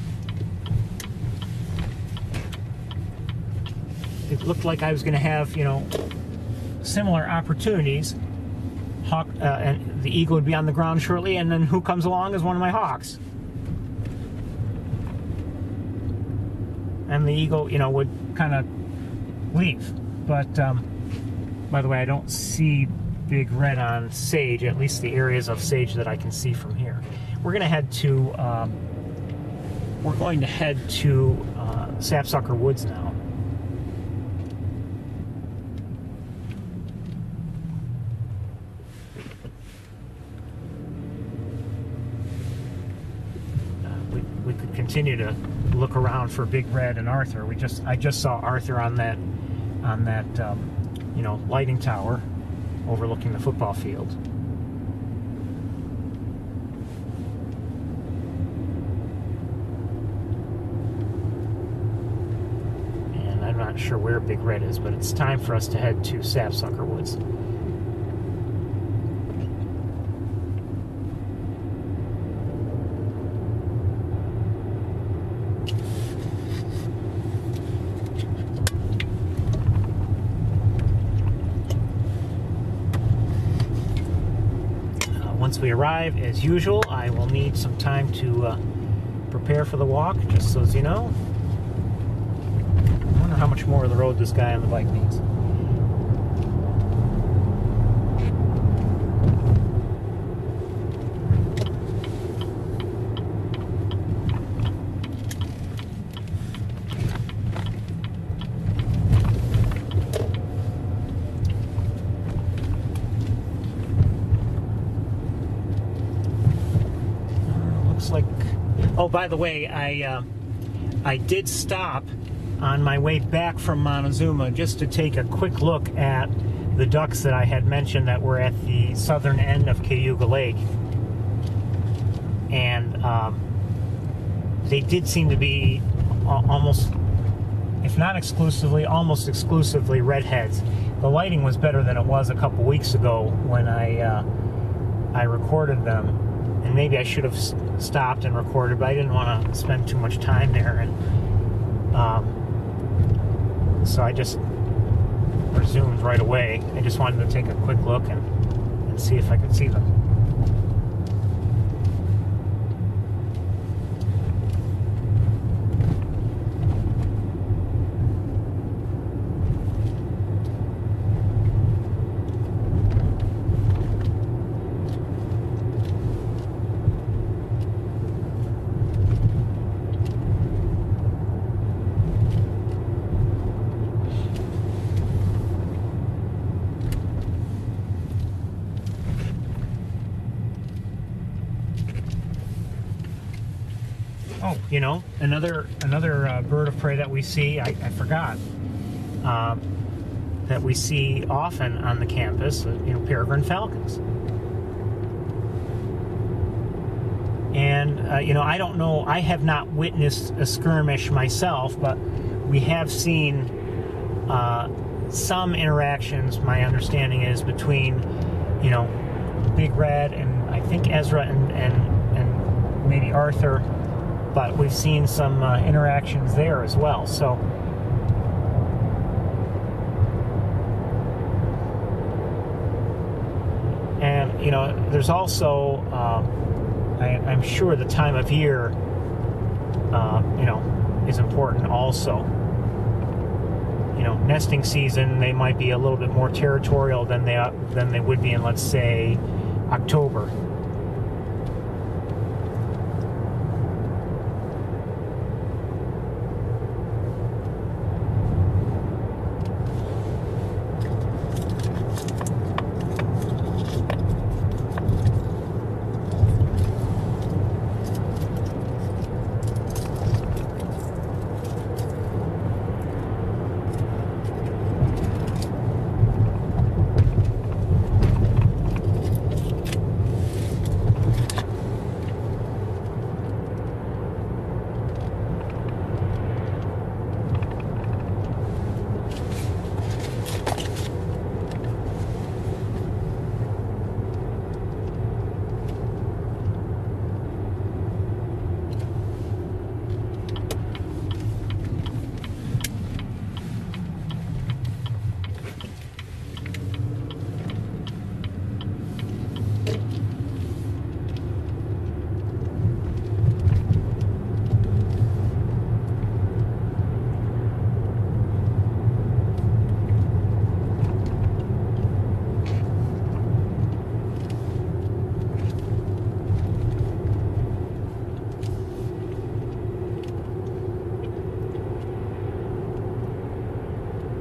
it looked like I was going to have, similar opportunities. Hawk, and the eagle would be on the ground shortly, and then who comes along is one of my hawks. And the eagle, would kind of leave. But, by the way, I don't see Big Red on sage, at least the areas of sage that I can see from here. We're going to head to, Sapsucker Woods now. We could continue to look around for Big Red and Arthur. I just saw Arthur on that lighting tower overlooking the football field. not sure where Big Red is, but it's time for us to head to Sapsucker Woods. Once we arrive, as usual, I will need some time to prepare for the walk, just so as you know. I wonder how much more of the road this guy on the bike needs. Like, oh, by the way, I did stop on my way back from Montezuma just to take a quick look at the ducks that I had mentioned that were at the southern end of Cayuga Lake, and they did seem to be almost, if not exclusively, almost exclusively redheads. The lighting was better than it was a couple weeks ago when I recorded them. And maybe I should have stopped and recorded, but I didn't want to spend too much time there, and so I just resumed right away. I just wanted to take a quick look and see if I could see them. Oh, you know, another bird of prey that we see, I forgot, that we see often on the campus, you know, peregrine falcons. And, you know, I don't know, I have not witnessed a skirmish myself, but we have seen some interactions, my understanding is, between, you know, Big Red and I think Ezra and maybe Arthur. But we've seen some interactions there as well. So, and you know, there's also, I'm sure the time of year, you know, is important also. You know, nesting season, they might be a little bit more territorial than they would be in, let's say, October.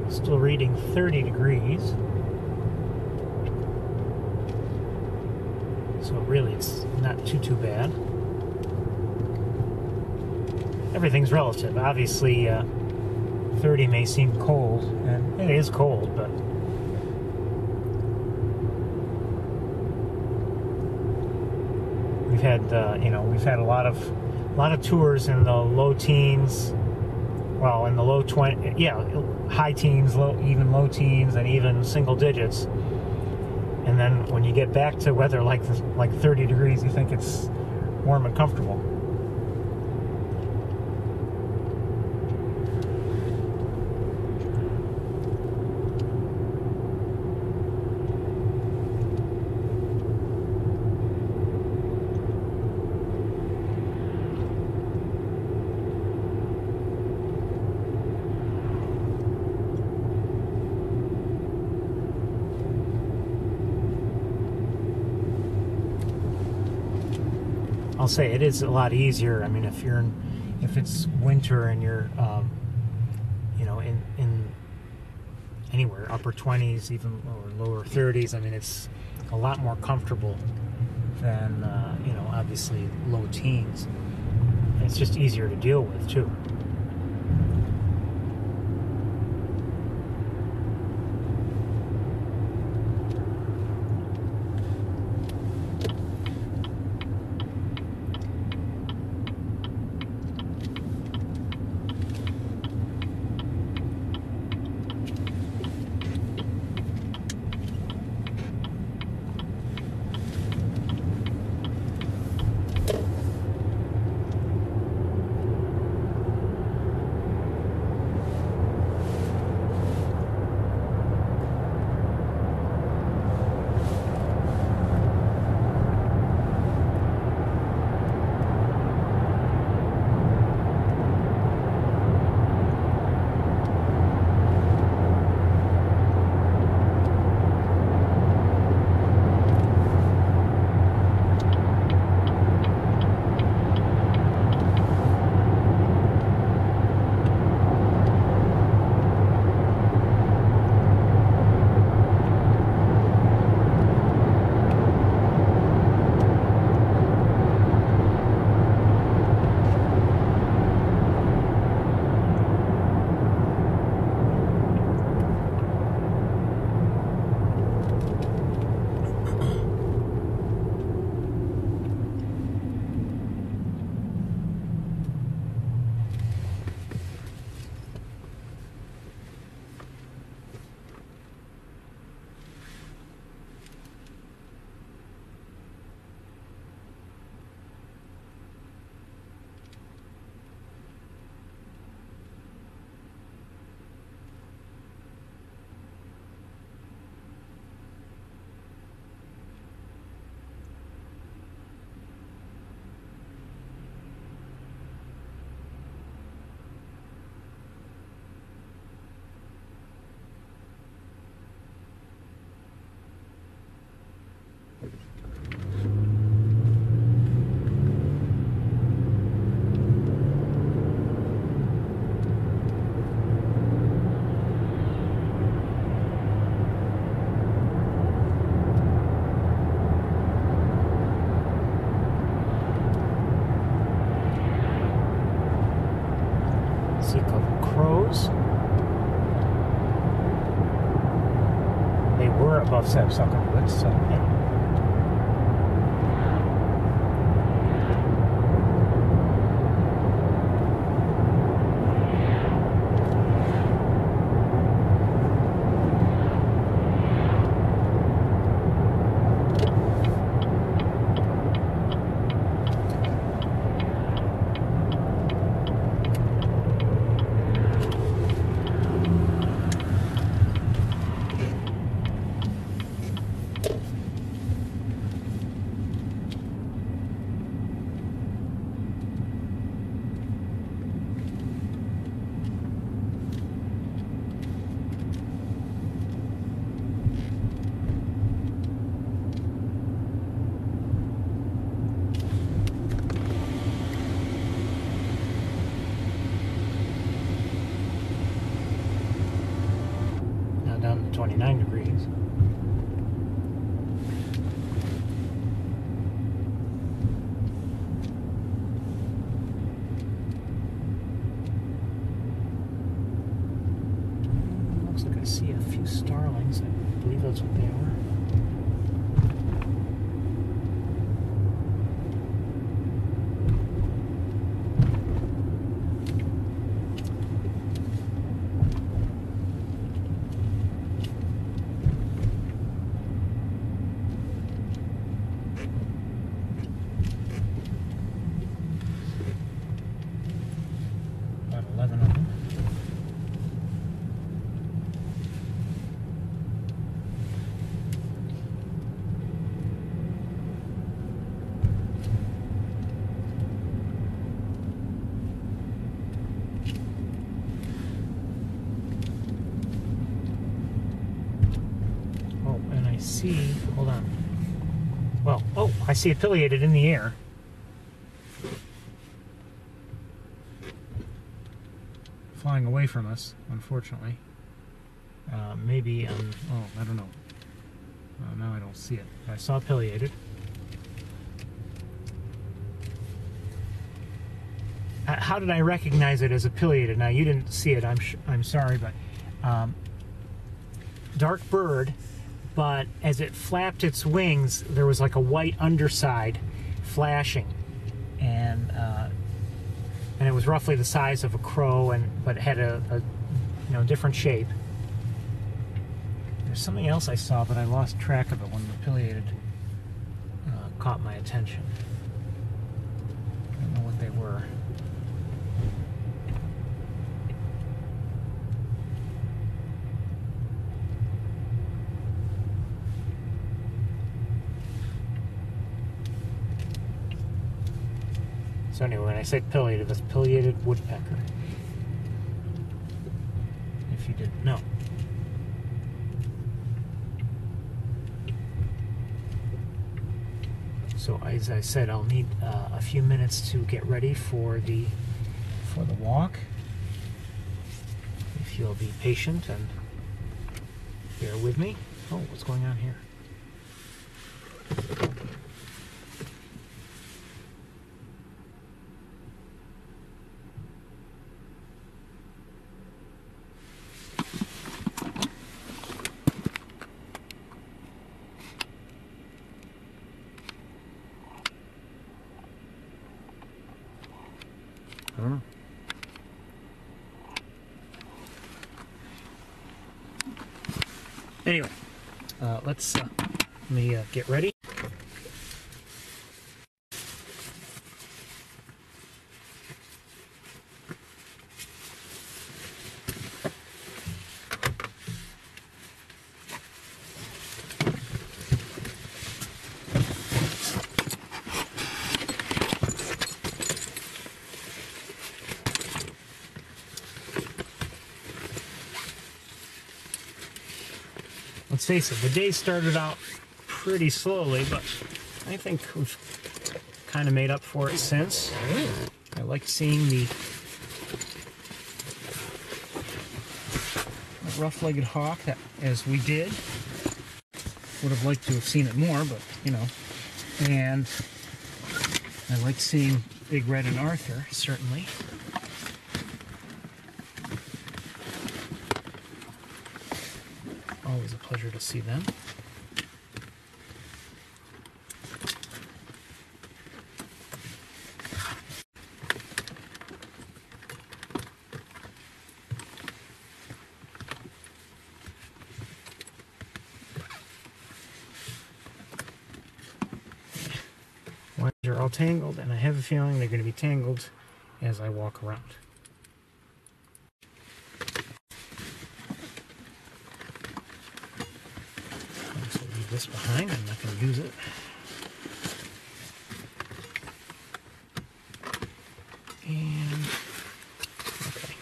Still reading 30 degrees. So really it's not too bad. Everything's relative. Obviously 30 may seem cold, and it is cold, but we've had you know, we've had a lot of tours in the low teens, well, in the low 20, yeah, high teens, even low teens, and even single digits. And then when you get back to weather like 30 degrees, you think it's warm and comfortable. I'll say it is a lot easier. I mean, if it's winter and you're, you know, in anywhere upper 20s, even or lower 30s, I mean, it's a lot more comfortable than you know, obviously low teens. It's just easier to deal with too. See a couple crows. They were above Sapsucker Woods, so yeah. Down to 29 degrees. Looks like I see a few starlings. I believe that's what they are. I see, hold on. Well, oh, I see it pileated in the air. Flying away from us, unfortunately. Maybe, oh, I don't know. Now I don't see it. I saw it pileated. How did I recognize it as a pileated? Now, you didn't see it, I'm sorry, but dark bird, but as it flapped its wings, there was like a white underside flashing, and it was roughly the size of a crow, but it had a different shape. There's something else I saw, but I lost track of it when the pileated caught my attention. I don't know what they were. So anyway, when I say pileated, that's pileated woodpecker. If you didn't know. So as I said, I'll need a few minutes to get ready for the walk. If you'll be patient and bear with me. Oh, what's going on here? I don't know. Anyway, let me get ready. Let's face it, the day started out pretty slowly, but I think we've kind of made up for it since. I like seeing the rough-legged hawk that, as we did. Would have liked to have seen it more, but you know. And I like seeing Big Red and Arthur, certainly. Always a pleasure to see them. Wires are all tangled, and I have a feeling they're going to be tangled as I walk around. This behind, I'm not going to use it. And okay.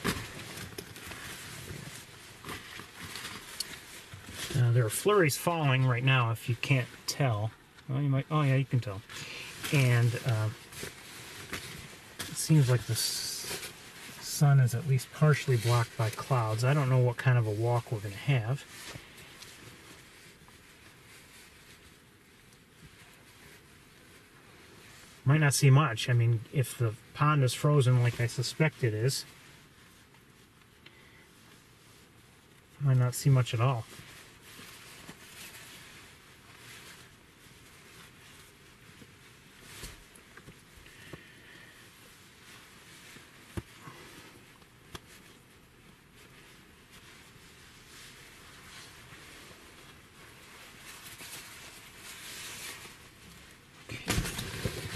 There are flurries falling right now, if you can't tell. Well, you might. Oh yeah, you can tell. And it seems like the sun is at least partially blocked by clouds. I don't know what kind of a walk we're going to have. Might not see much. I mean, if the pond is frozen like I suspect it is, might not see much at all.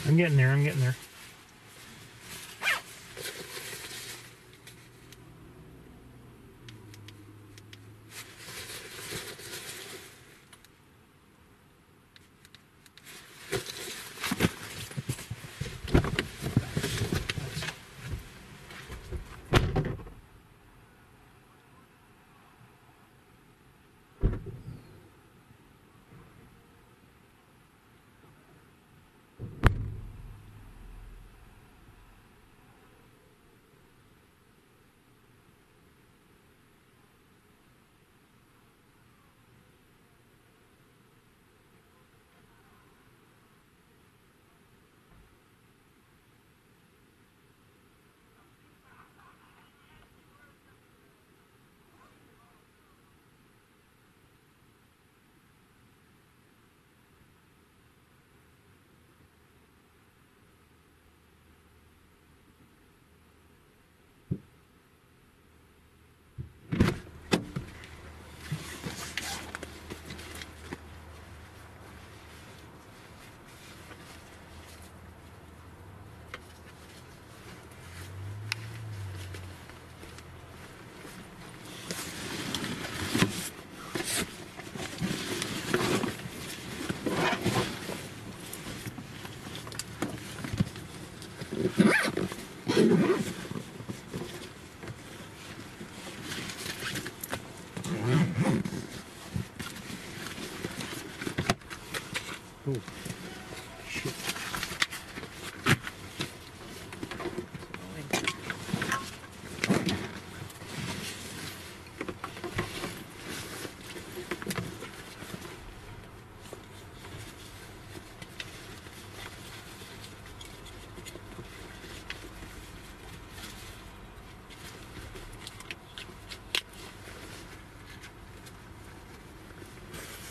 I'm getting there, I'm getting there. Ooh. Shit.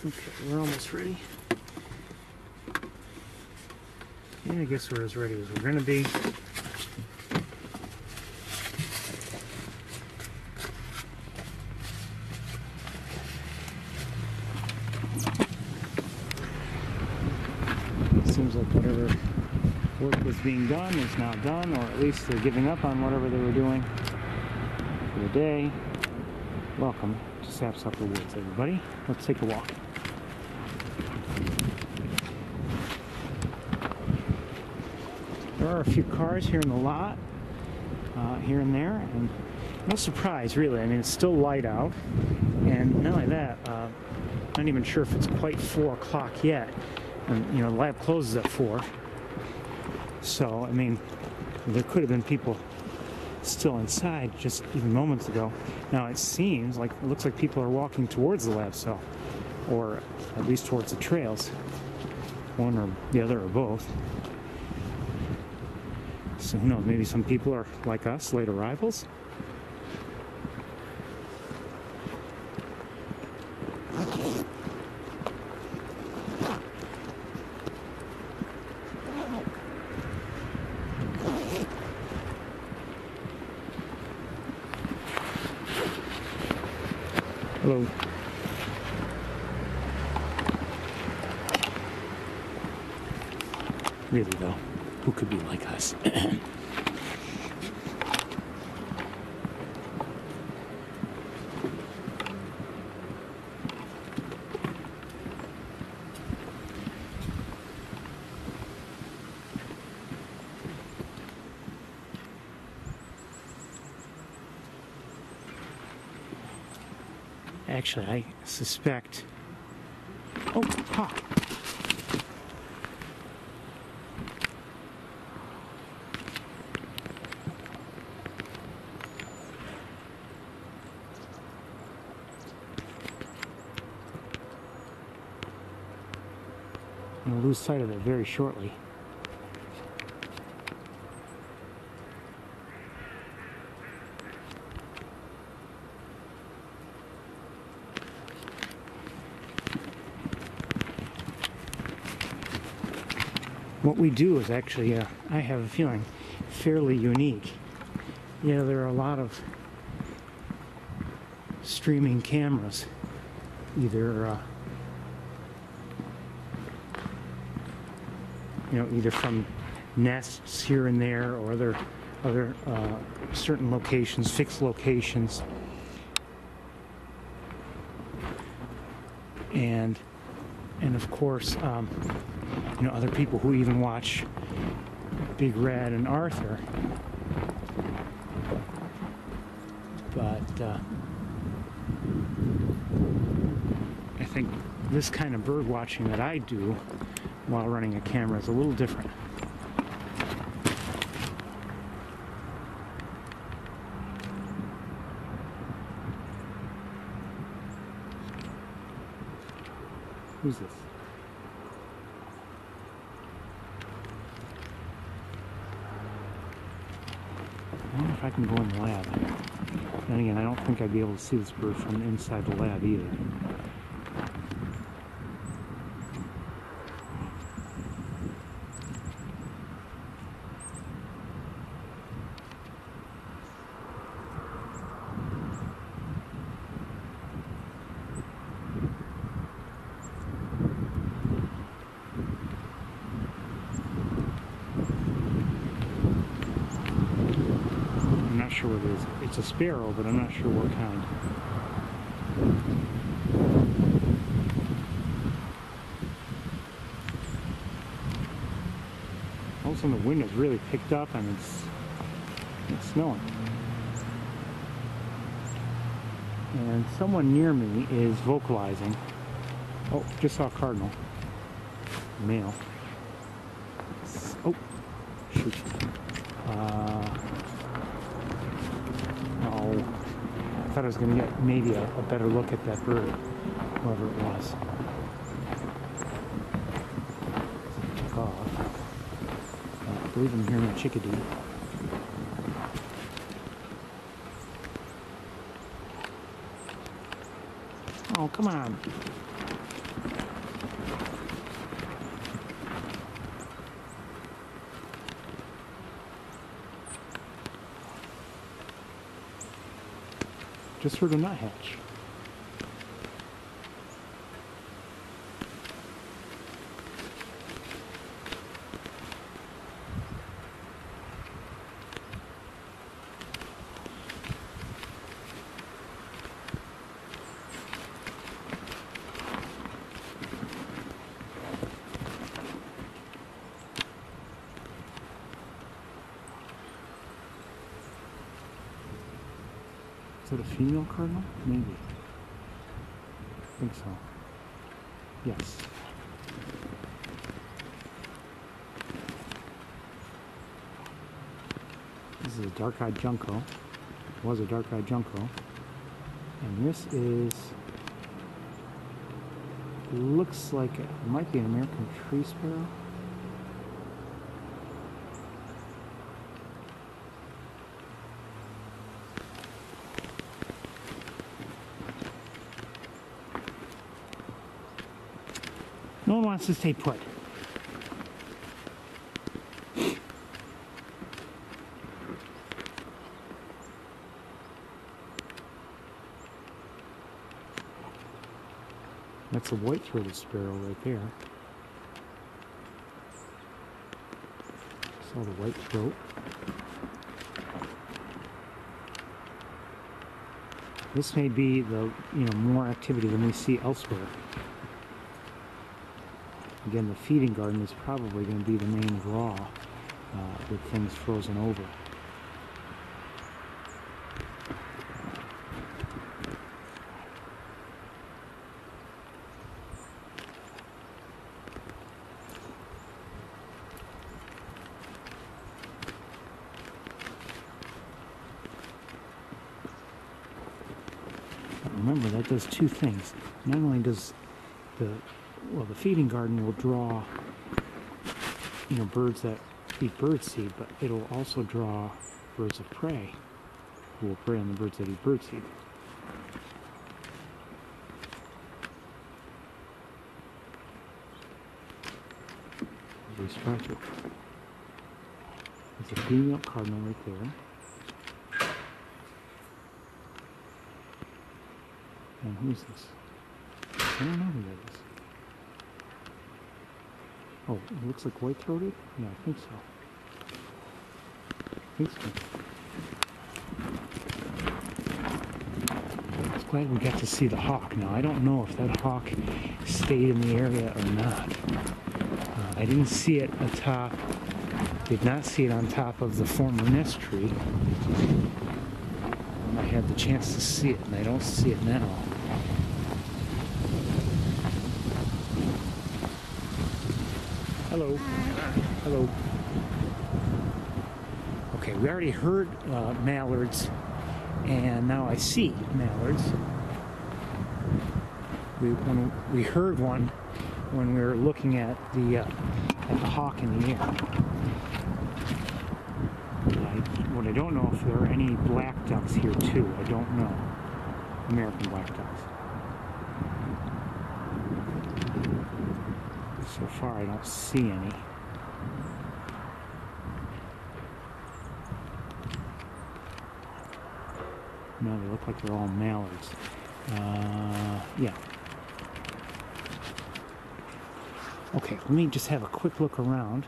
Okay, we're almost ready. Yeah, I guess we're as ready as we're gonna be. Seems like whatever work was being done is now done, or at least they're giving up on whatever they were doing for the day. Welcome to Sapsucker Woods, everybody. Let's take a walk. There are a few cars here in the lot, here and there, and no surprise, really. I mean, it's still light out, and not only that, not even sure if it's quite 4 o'clock yet. And, you know, the lab closes at 4. So, I mean, there could have been people still inside just even moments ago. Now, it seems like, it looks like people are walking towards the lab cell, or at least towards the trails. One or the other or both. So who knows, maybe some people are like us, late arrivals. Hello. Really though, who could be like us? Actually, I suspect... Oh, hawk. I'm going to lose sight of it very shortly. What we do is actually, I have a feeling, fairly unique. Yeah, there are a lot of streaming cameras, either you know, either from nests here and there, or other certain locations, fixed locations, and of course, you know, other people who even watch Big Red and Arthur. But I think this kind of bird watching that I do while running a camera is a little different. Who's this? I wonder if I can go in the lab. Then again, I don't think I'd be able to see this bird from inside the lab either. I'm not sure what it is. It's a sparrow, but I'm not sure what kind. All of a sudden the wind has really picked up and it's snowing. And someone near me is vocalizing. Oh, just saw a cardinal. Male. Oh, shoot. Oh, I thought I was going to get maybe a better look at that bird, whoever it was. It took off. I believe I'm hearing a chickadee. Oh, come on. Just heard a nuthatch. Is it a female cardinal? Maybe. I think so. Yes. This is a dark-eyed junco. Was a dark-eyed junco. And this is... looks like it might be an American tree sparrow. No one wants to stay put. That's a white-throated sparrow right there. Saw the white throat. This may be the more activity than we see elsewhere. Again, the feeding garden is probably going to be the main draw with things frozen over. But remember, that does two things. Not only does the feeding garden will draw, birds that eat birdseed, but it'll also draw birds of prey who will prey on the birds that eat birdseed. There's a female cardinal right there. And who's this? I don't know who that is. Oh, it looks like white-throated? Yeah, I think so. I was glad we got to see the hawk. Now, I don't know if that hawk stayed in the area or not. I didn't see it atop, did not see it on top of the former nest tree. I had the chance to see it, and I don't see it now. Hello. Hello. Okay, we already heard mallards, and now I see mallards. When we heard one when we were looking at the hawk in the air. What I don't know if there are any black ducks here too. I don't know. American black ducks. So far, I don't see any. No, they look like they're all mallards. Yeah. Okay, let me just have a quick look around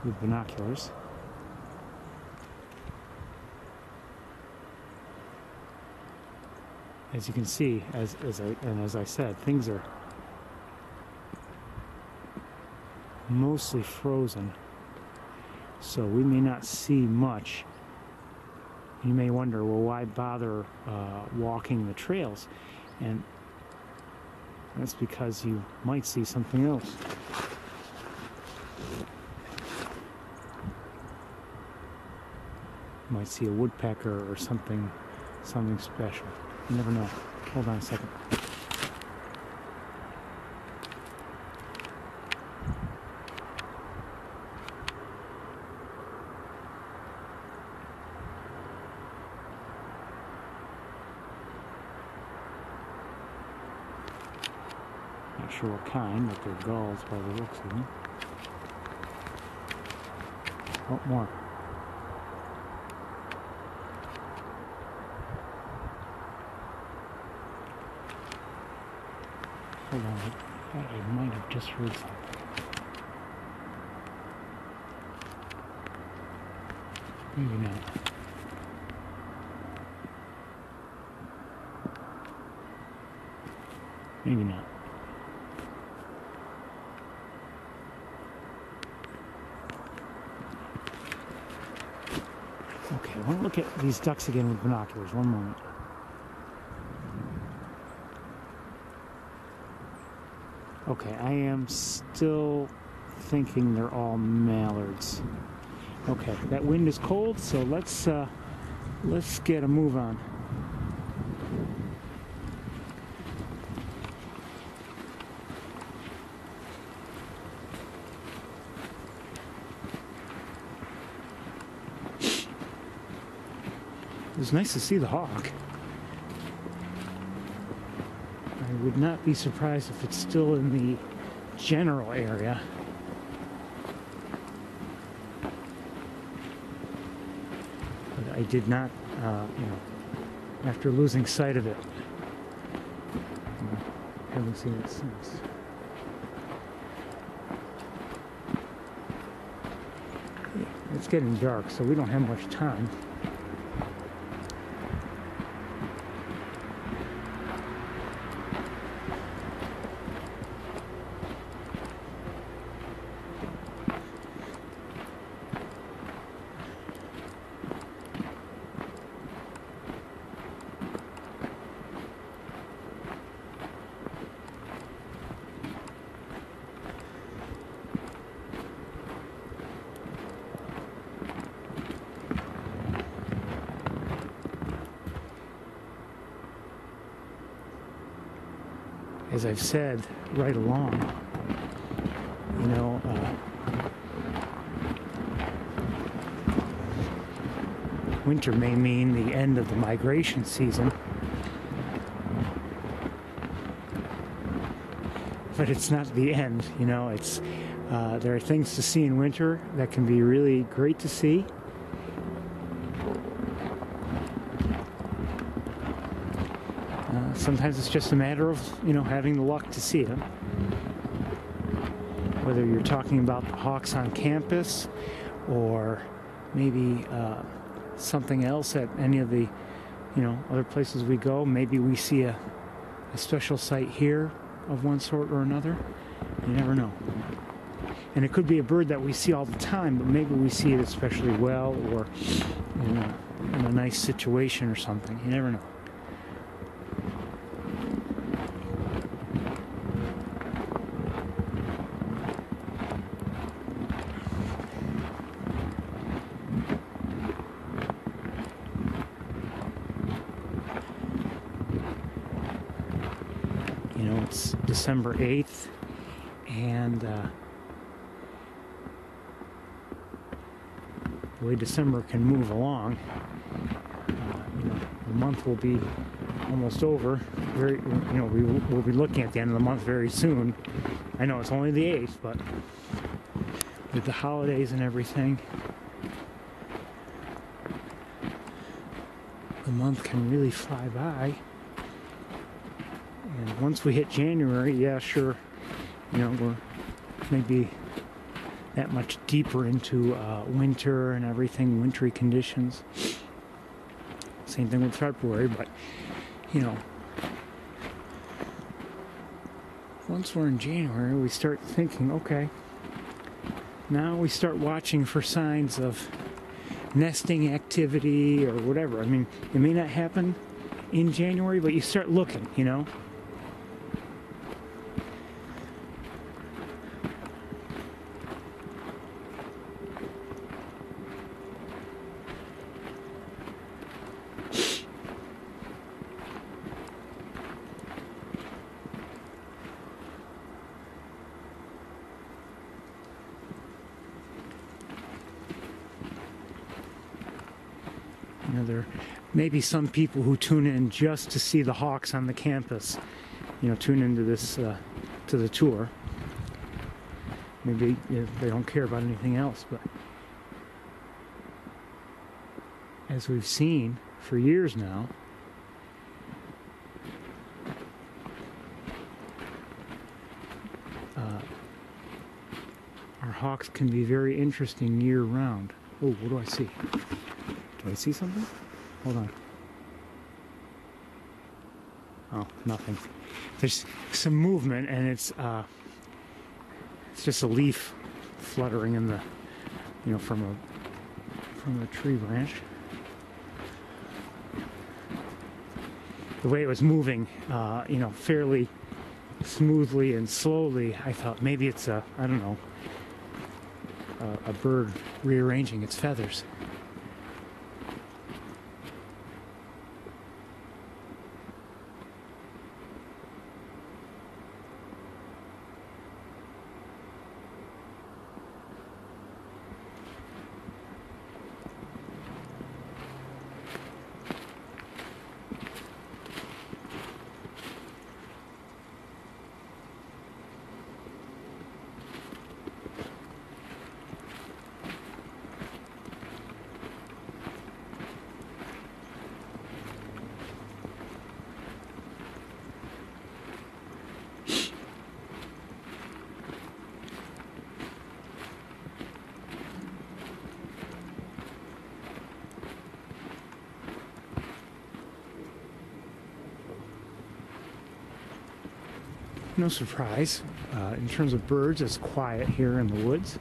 with binoculars. As you can see, as I said, things are mostly frozen, so we may not see much. You may wonder, well, why bother walking the trails? And That's because you might see something else. You might see a woodpecker or something special. You never know. Hold on a second. Not sure what kind, but they're gulls by the looks of them. Oh, more. Hold on, I might have just heard something. Maybe not. Maybe not. Okay, I want to look at these ducks again with binoculars. One moment. Okay, I am still thinking they're all mallards. Okay, that wind is cold, so let's get a move on. It was nice to see the hawk. I would not be surprised if it's still in the general area. But I did not, after losing sight of it, haven't seen it since. It's getting dark, so we don't have much time. As I've said right along, winter may mean the end of the migration season, but it's not the end. It's there are things to see in winter that can be really great to see. Sometimes it's just a matter of, having the luck to see them. Whether you're talking about the hawks on campus or maybe something else at any of the, other places we go. Maybe we see a special sight here of one sort or another. You never know. And it could be a bird that we see all the time, but maybe we see it especially well or in a nice situation or something. You never know. It's December 8th, and the way December can move along, the month will be almost over. We'll be looking at the end of the month very soon. I know it's only the 8th, but with the holidays and everything, the month can really fly by. And once we hit January, yeah, sure, we're maybe that much deeper into winter and everything, wintry conditions. Same thing with February, but, once we're in January, we start thinking, okay, now we start watching for signs of nesting activity or whatever. I mean, it may not happen in January, but you start looking, You know, there may be some people who tune in just to see the hawks on the campus. You know, tune into this to the tour. Maybe they don't care about anything else, but as we've seen for years now, our hawks can be very interesting year-round. Oh, what do I see? Do I see something? Hold on. Oh, nothing. There's some movement, and it's just a leaf fluttering in the, you know, from a tree branch. The way it was moving, you know, fairly smoothly and slowly, I thought maybe it's I don't know, a bird rearranging its feathers. No surprise. In terms of birds, it's quiet here in the woods.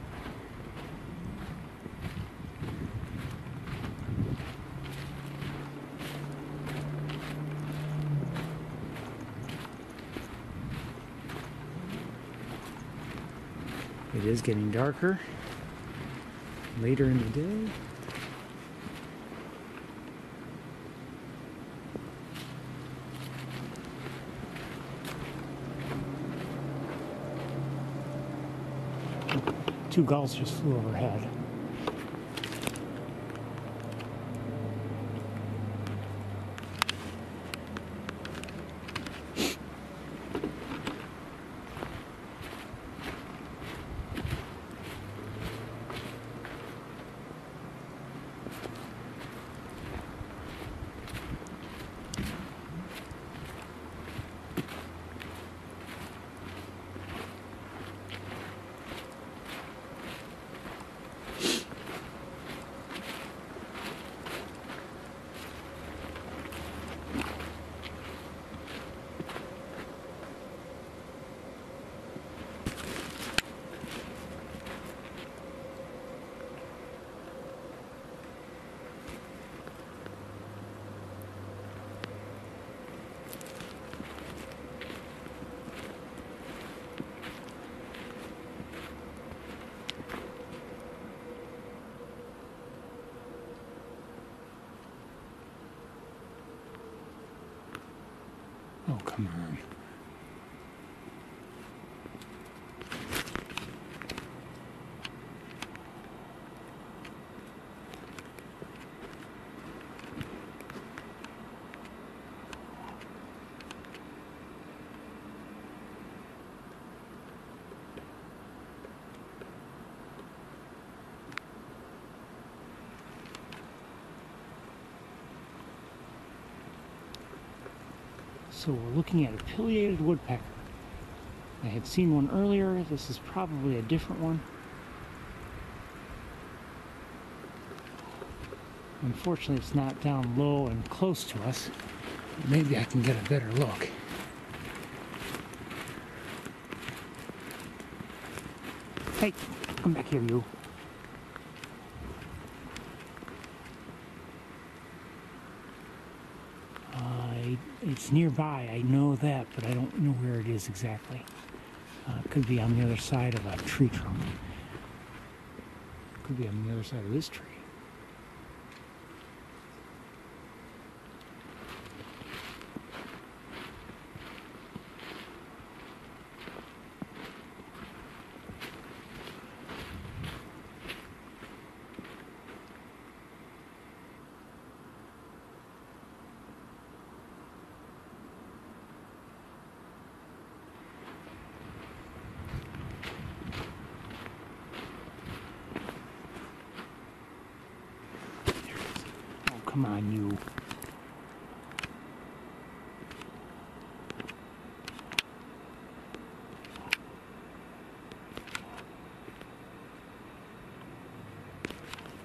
It is getting darker later in the day. Two gulls just flew overhead. Oh, come on. So we're looking at a pileated woodpecker. I had seen one earlier. This is probably a different one. Unfortunately, it's not down low and close to us. Maybe I can get a better look. Hey, come back here, you. It's nearby, I know that, but I don't know where it is exactly. It could be on the other side of a tree trunk. Could be on the other side of this tree. come on, you.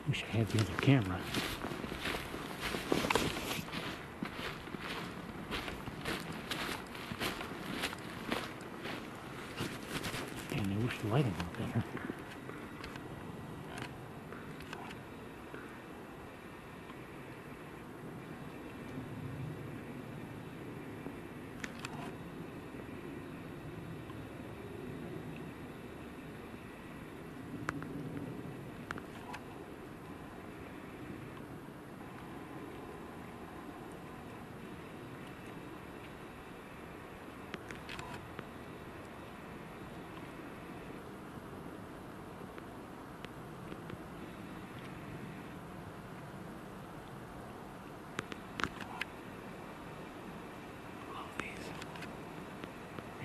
Wish I had the other camera. And I wish the lighting were better.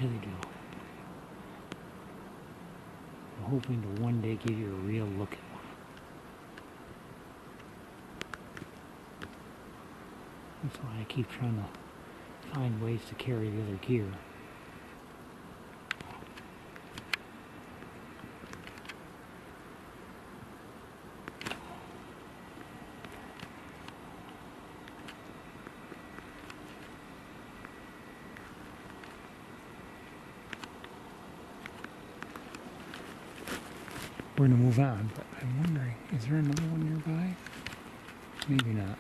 Really do. I'm hoping to one day give you a real look at one. That's why I keep trying to find ways to carry the other gear. We're going to move on, but I'm wondering, is there another one nearby? Maybe not.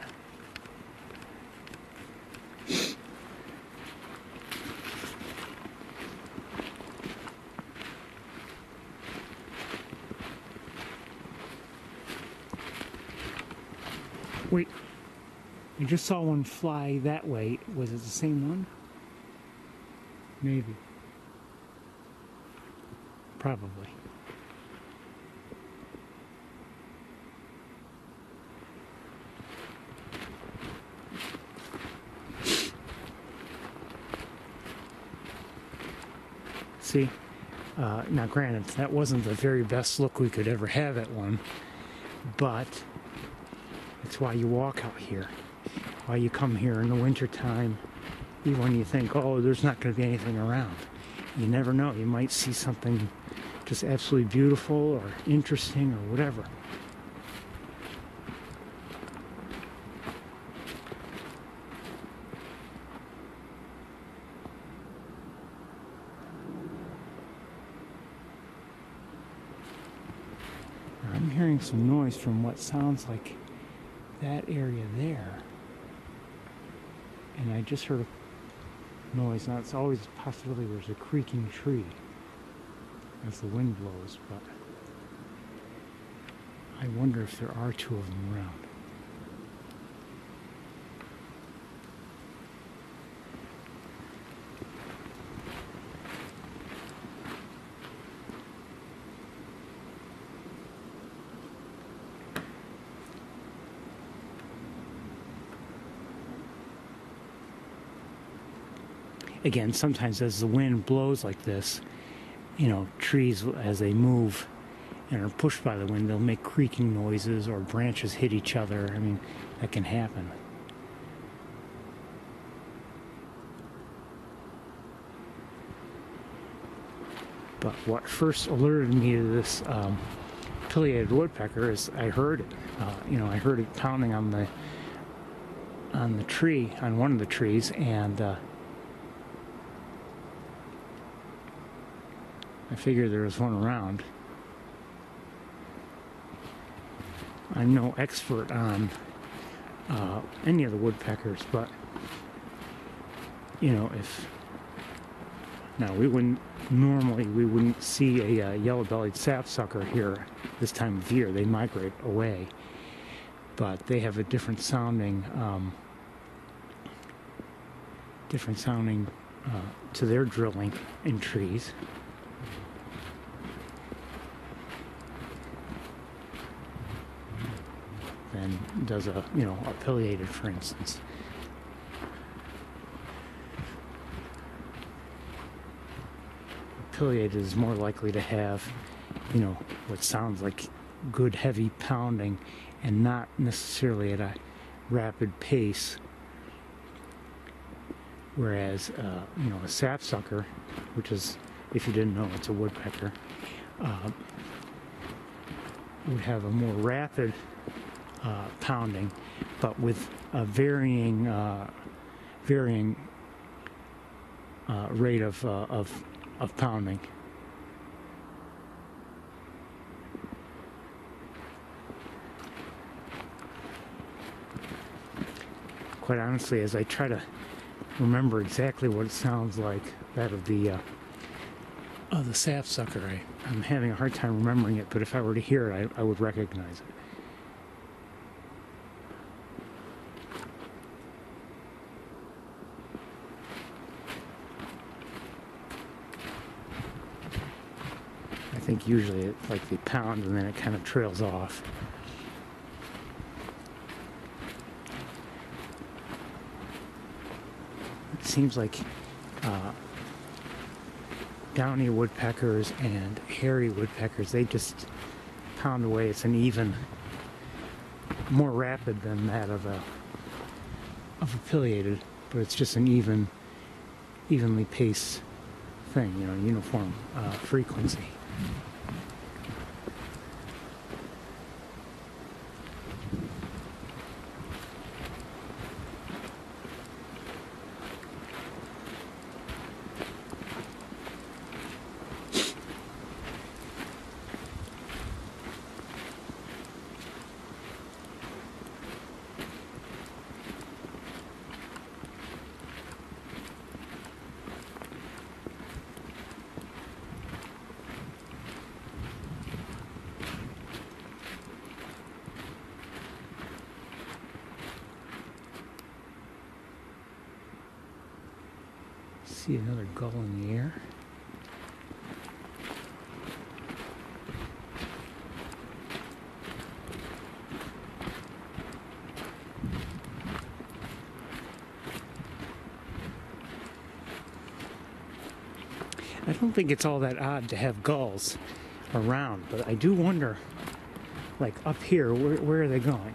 Wait, I just saw one fly that way. Was it the same one? Maybe. Probably. See, now granted, that wasn't the very best look we could ever have at one, but it's why you walk out here, why you come here in the wintertime, even when you think, oh, there's not going to be anything around. You never know, you might see something just absolutely beautiful or interesting or whatever. I'm hearing some noise from what sounds like that area there. And I just heard a noise. Now it's always a possibility there's a creaking tree as the wind blows, but I wonder if there are two of them around. Again, sometimes as the wind blows like this, you know, trees, as they move and are pushed by the wind, they'll make creaking noises or branches hit each other. I mean, that can happen. But what first alerted me to this pileated woodpecker is I heard it. You know, I heard it pounding on the tree, on one of the trees, and I figured there was one around. I'm no expert on any of the woodpeckers, but you know, if now we wouldn't see a yellow-bellied sapsucker here this time of year. They migrate away, but they have a different sounding to their drilling in trees. Than does a pileated, for instance. Pileated is more likely to have, you know, what sounds like good heavy pounding, and not necessarily at a rapid pace. Whereas, a sapsucker, which is, if you didn't know, it's a woodpecker, would have a more rapid pounding, but with a varying rate of pounding. Quite honestly, as I try to remember exactly what it sounds like, that of the sapsucker, I'm having a hard time remembering it, but if I were to hear it, I would recognize it. I think usually it's like they pound and then it kind of trails off. It seems like downy woodpeckers and hairy woodpeckers, they just pound away. It's an even, more rapid than that of a pileated, but it's just an evenly paced thing, uniform frequency. See another gull in the air. I don't think it's all that odd to have gulls around, but I do wonder, like up here, where are they going?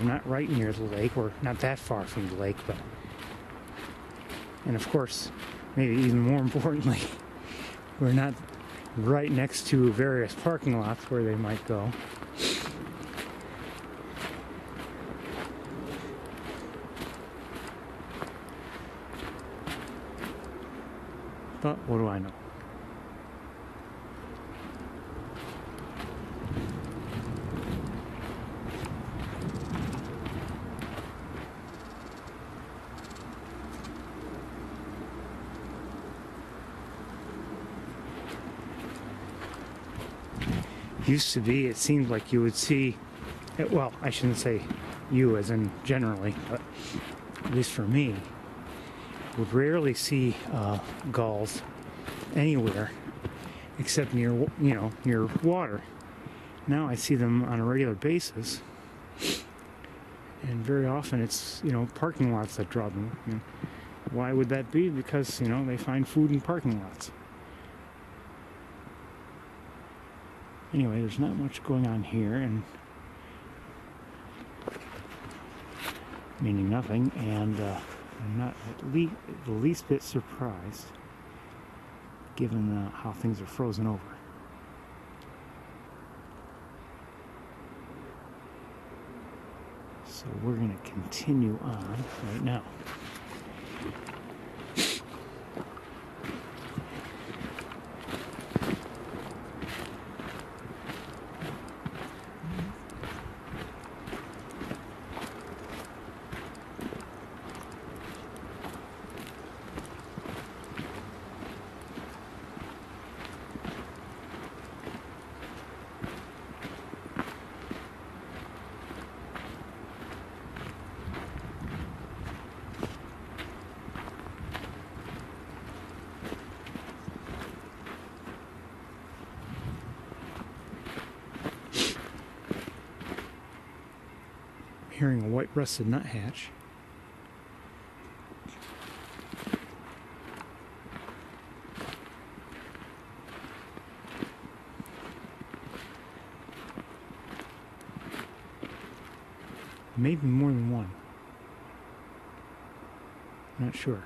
Not right near the lake, or not that far from the lake, but, and of course, maybe even more importantly, we're not right next to various parking lots where they might go. But what do I know? Used to be, it seemed like you would see, well, I shouldn't say you as in generally, but at least for me, would rarely see gulls anywhere except near water. Now I see them on a regular basis, and very often it's parking lots that draw them. Why would that be? Because they find food in parking lots. Anyway, there's not much going on here, and meaning nothing, and I'm not the least bit surprised, given how things are frozen over. So we're going to continue on right now. Hearing a white-breasted nuthatch. maybe more than one. Not sure.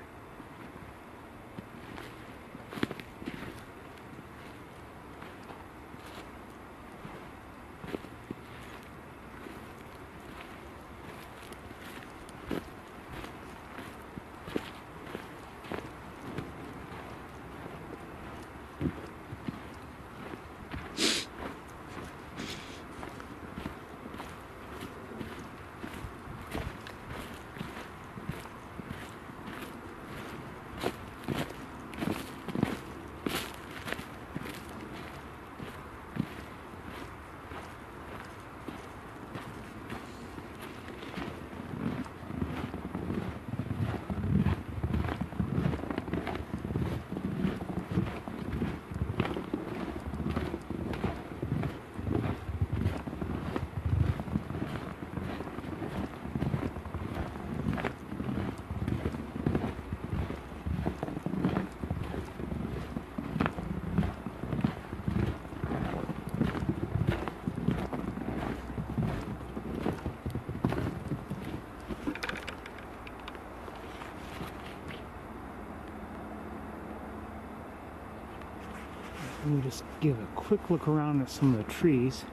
Let me just give a quick look around at some of the trees.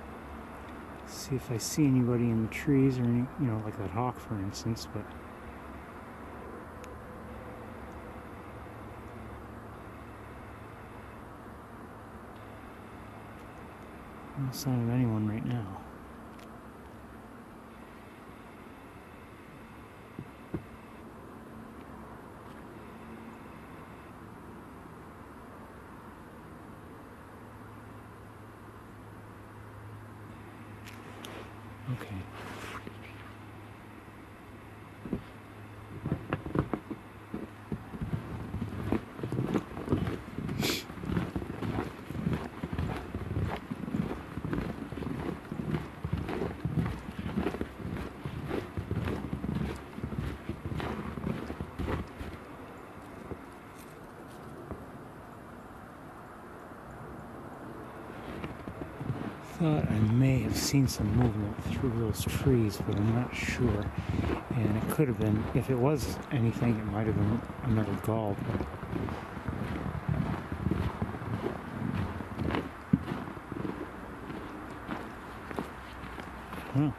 See if I see anybody in the trees or any, like that hawk, for instance, but no sign of anyone right now. Okay. Thought I may have seen some movement through those trees, but I'm not sure. And it could have been, if it was anything, it might have been another gull. Huh.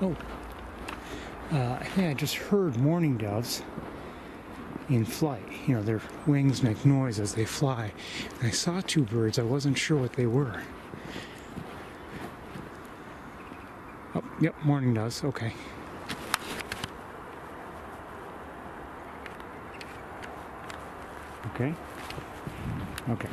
Oh, I think I just heard mourning doves. in flight. You know, their wings make noise as they fly. And I saw two birds. I wasn't sure what they were. Oh, yep, morning does. Okay. Okay. Okay.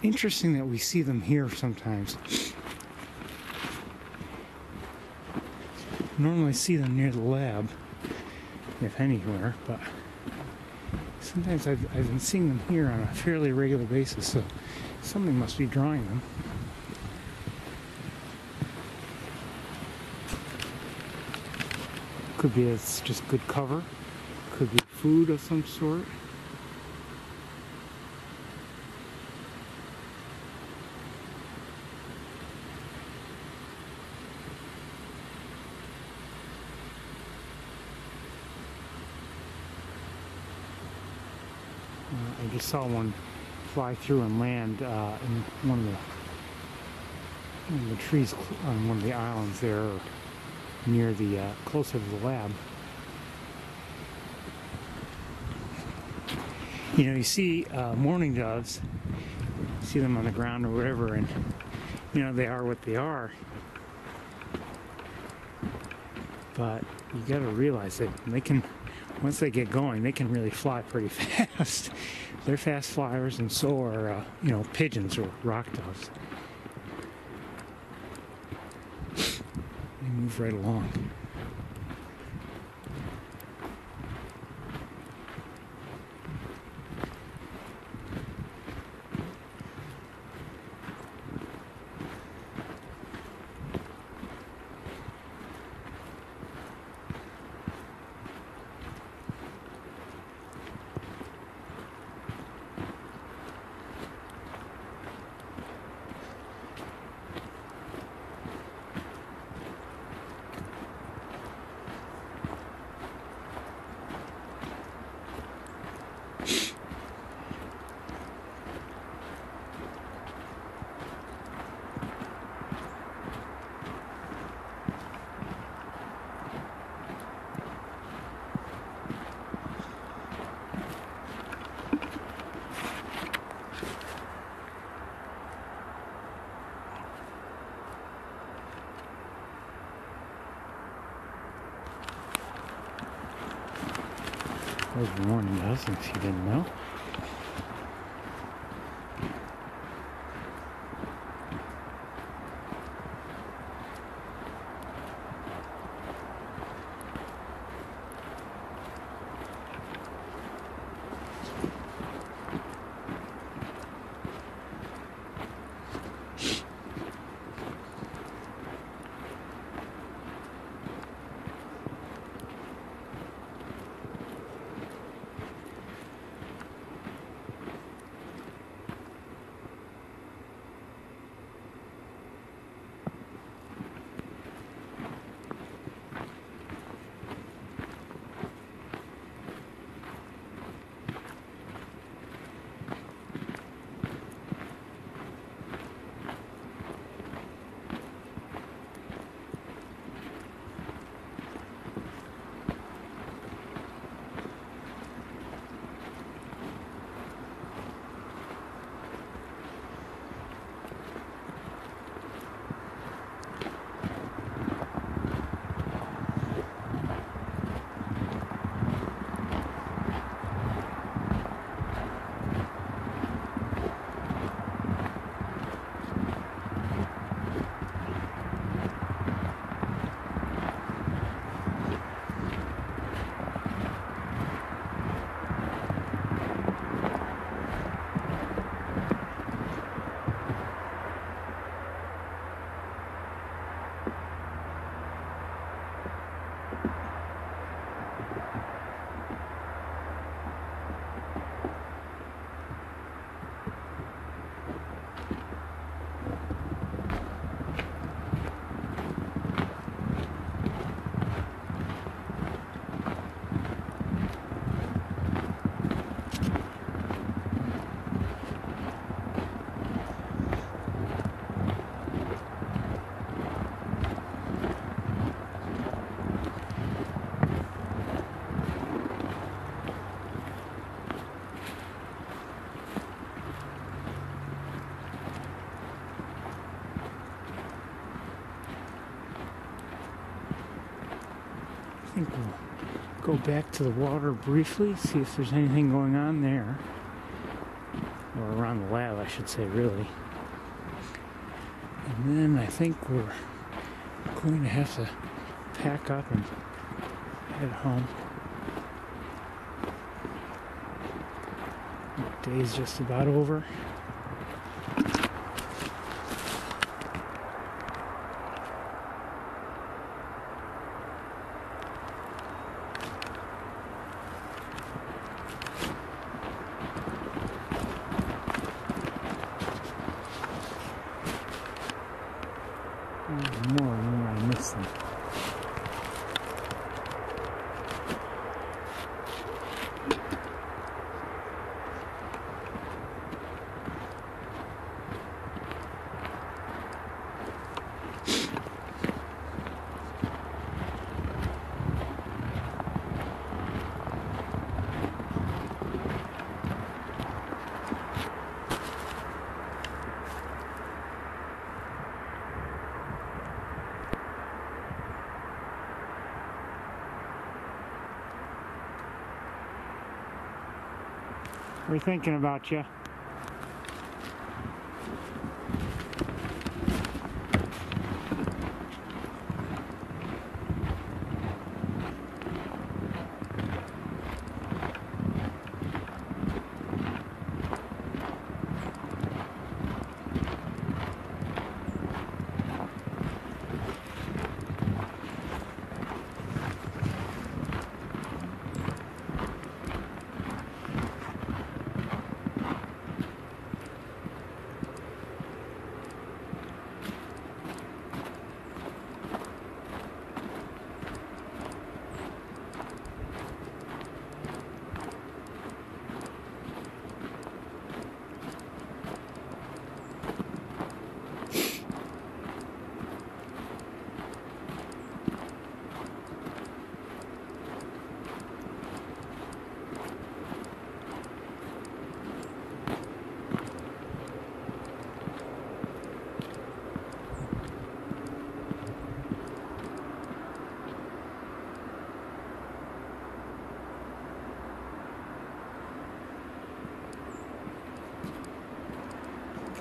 Interesting that we see them here sometimes. Normally see them near the lab, if anywhere, but sometimes I've been seeing them here on a fairly regular basis, so something must be drawing them. Could be it's just good cover, could be food of some sort. I just saw one fly through and land in one of the trees on one of the islands there, near the closer to the lab. You know, you see mourning doves, you see them on the ground or whatever, and you know they are what they are. But you got to realize that they can, once they get going, they can really fly pretty fast. They're fast flyers, and so are you know, pigeons or rock doves. They move right along. There's warning us, if you didn't know. Go back to the water briefly, see if there's anything going on there. Or around the lab, I should say, really. And then I think we're going to have to pack up and head home. The day's just about over. More when I miss them. We're thinking about you.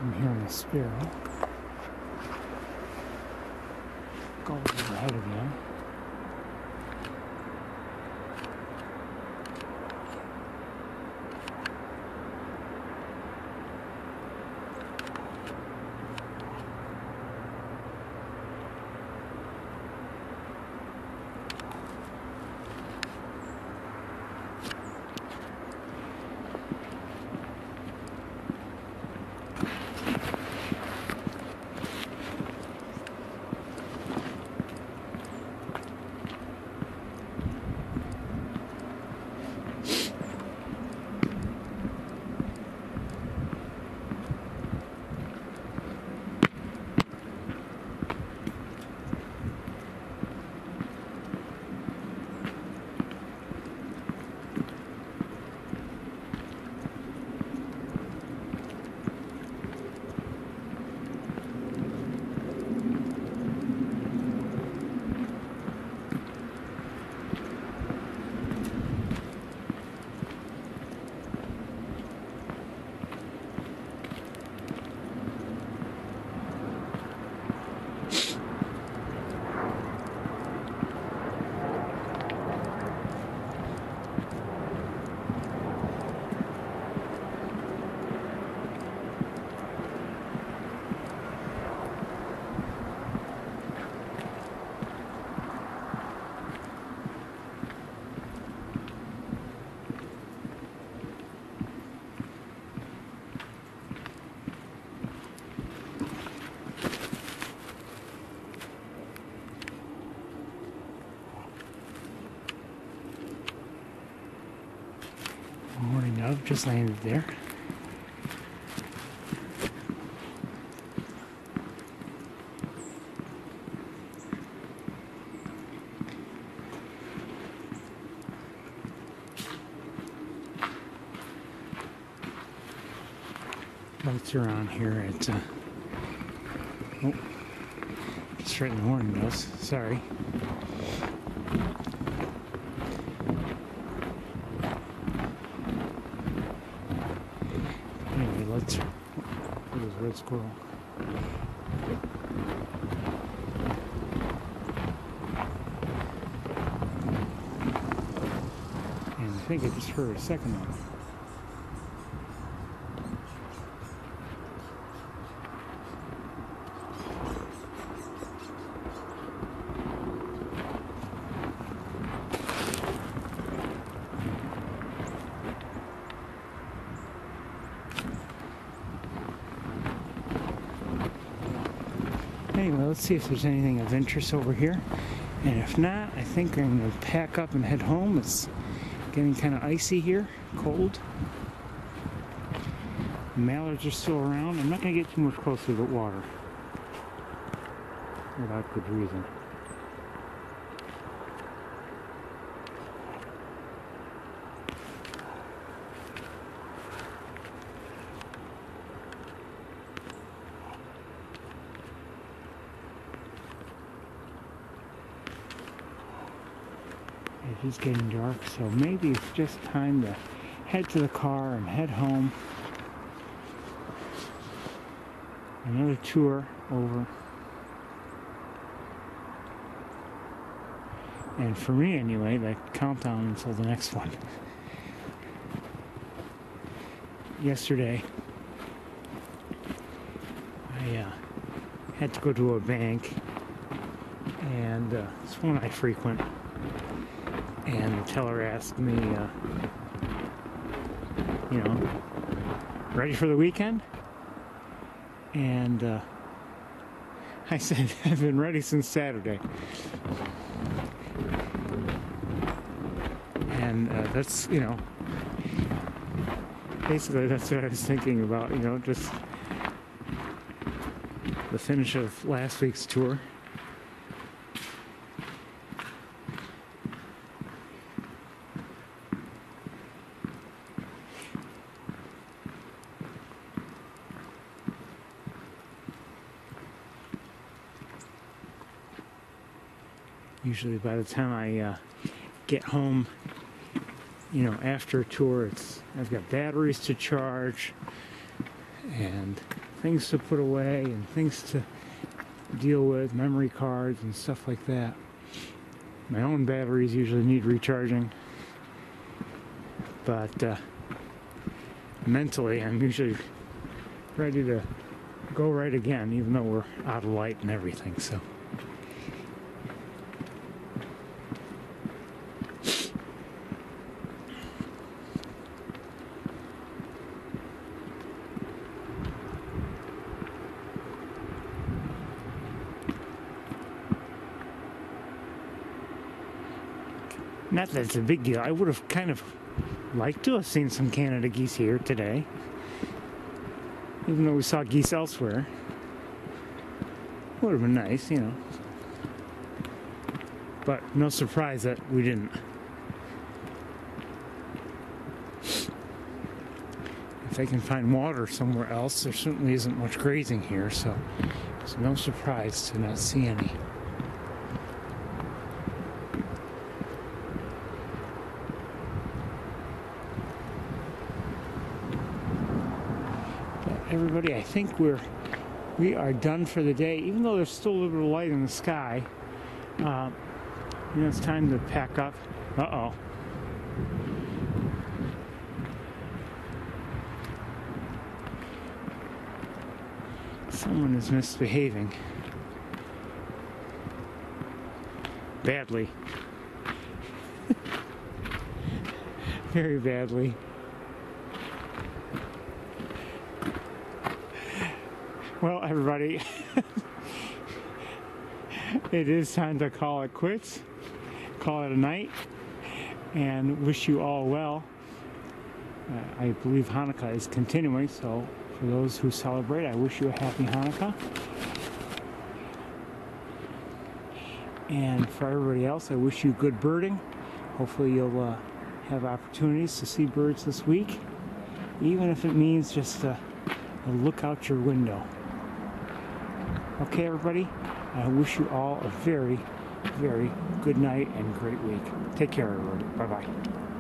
I'm hearing a sparrow. Go overhead again. Morning dove just landed there. Lights are on here at oh, just right in the morning doves. Sorry. that's it was red squirrel. And I think I just heard a second one. Anyway, let's see if there's anything of interest over here. And if not, I think I'm going to pack up and head home. It's getting kind of icy here, cold. The mallards are still around. I'm not going to get too much closer to the water without good reason. It is getting dark, so maybe it's just time to head to the car and head home. Another tour over. And for me anyway, the countdown until the next one. Yesterday, I had to go to a bank, and it's one I frequent. And the teller asked me, ready for the weekend? And I said, I've been ready since Saturday. And that's, basically that's what I was thinking about, just the finish of last week's tour. Usually by the time I get home, after a tour, I've got batteries to charge and things to put away and things to deal with, memory cards and stuff like that. My own batteries usually need recharging, but mentally I'm usually ready to go right again, even though we're out of light and everything, so. Not that it's a big deal. I would have kind of liked to have seen some Canada geese here today, even though we saw geese elsewhere. Would have been nice, But no surprise that we didn't. If they can find water somewhere else, there certainly isn't much grazing here, so it's no surprise to not see any. Everybody, I think we are done for the day, even though there's still a little bit of light in the sky. It's time to pack up. Uh-oh. Someone is misbehaving. Badly. Very badly. Well, everybody, it is time to call it quits, call it a night, and wish you all well. I believe Hanukkah is continuing, so for those who celebrate, I wish you a happy Hanukkah. And for everybody else, I wish you good birding. Hopefully you'll have opportunities to see birds this week, even if it means just a look out your window. Okay, everybody, I wish you all a very, very good night and great week. Take care, everybody. Bye-bye.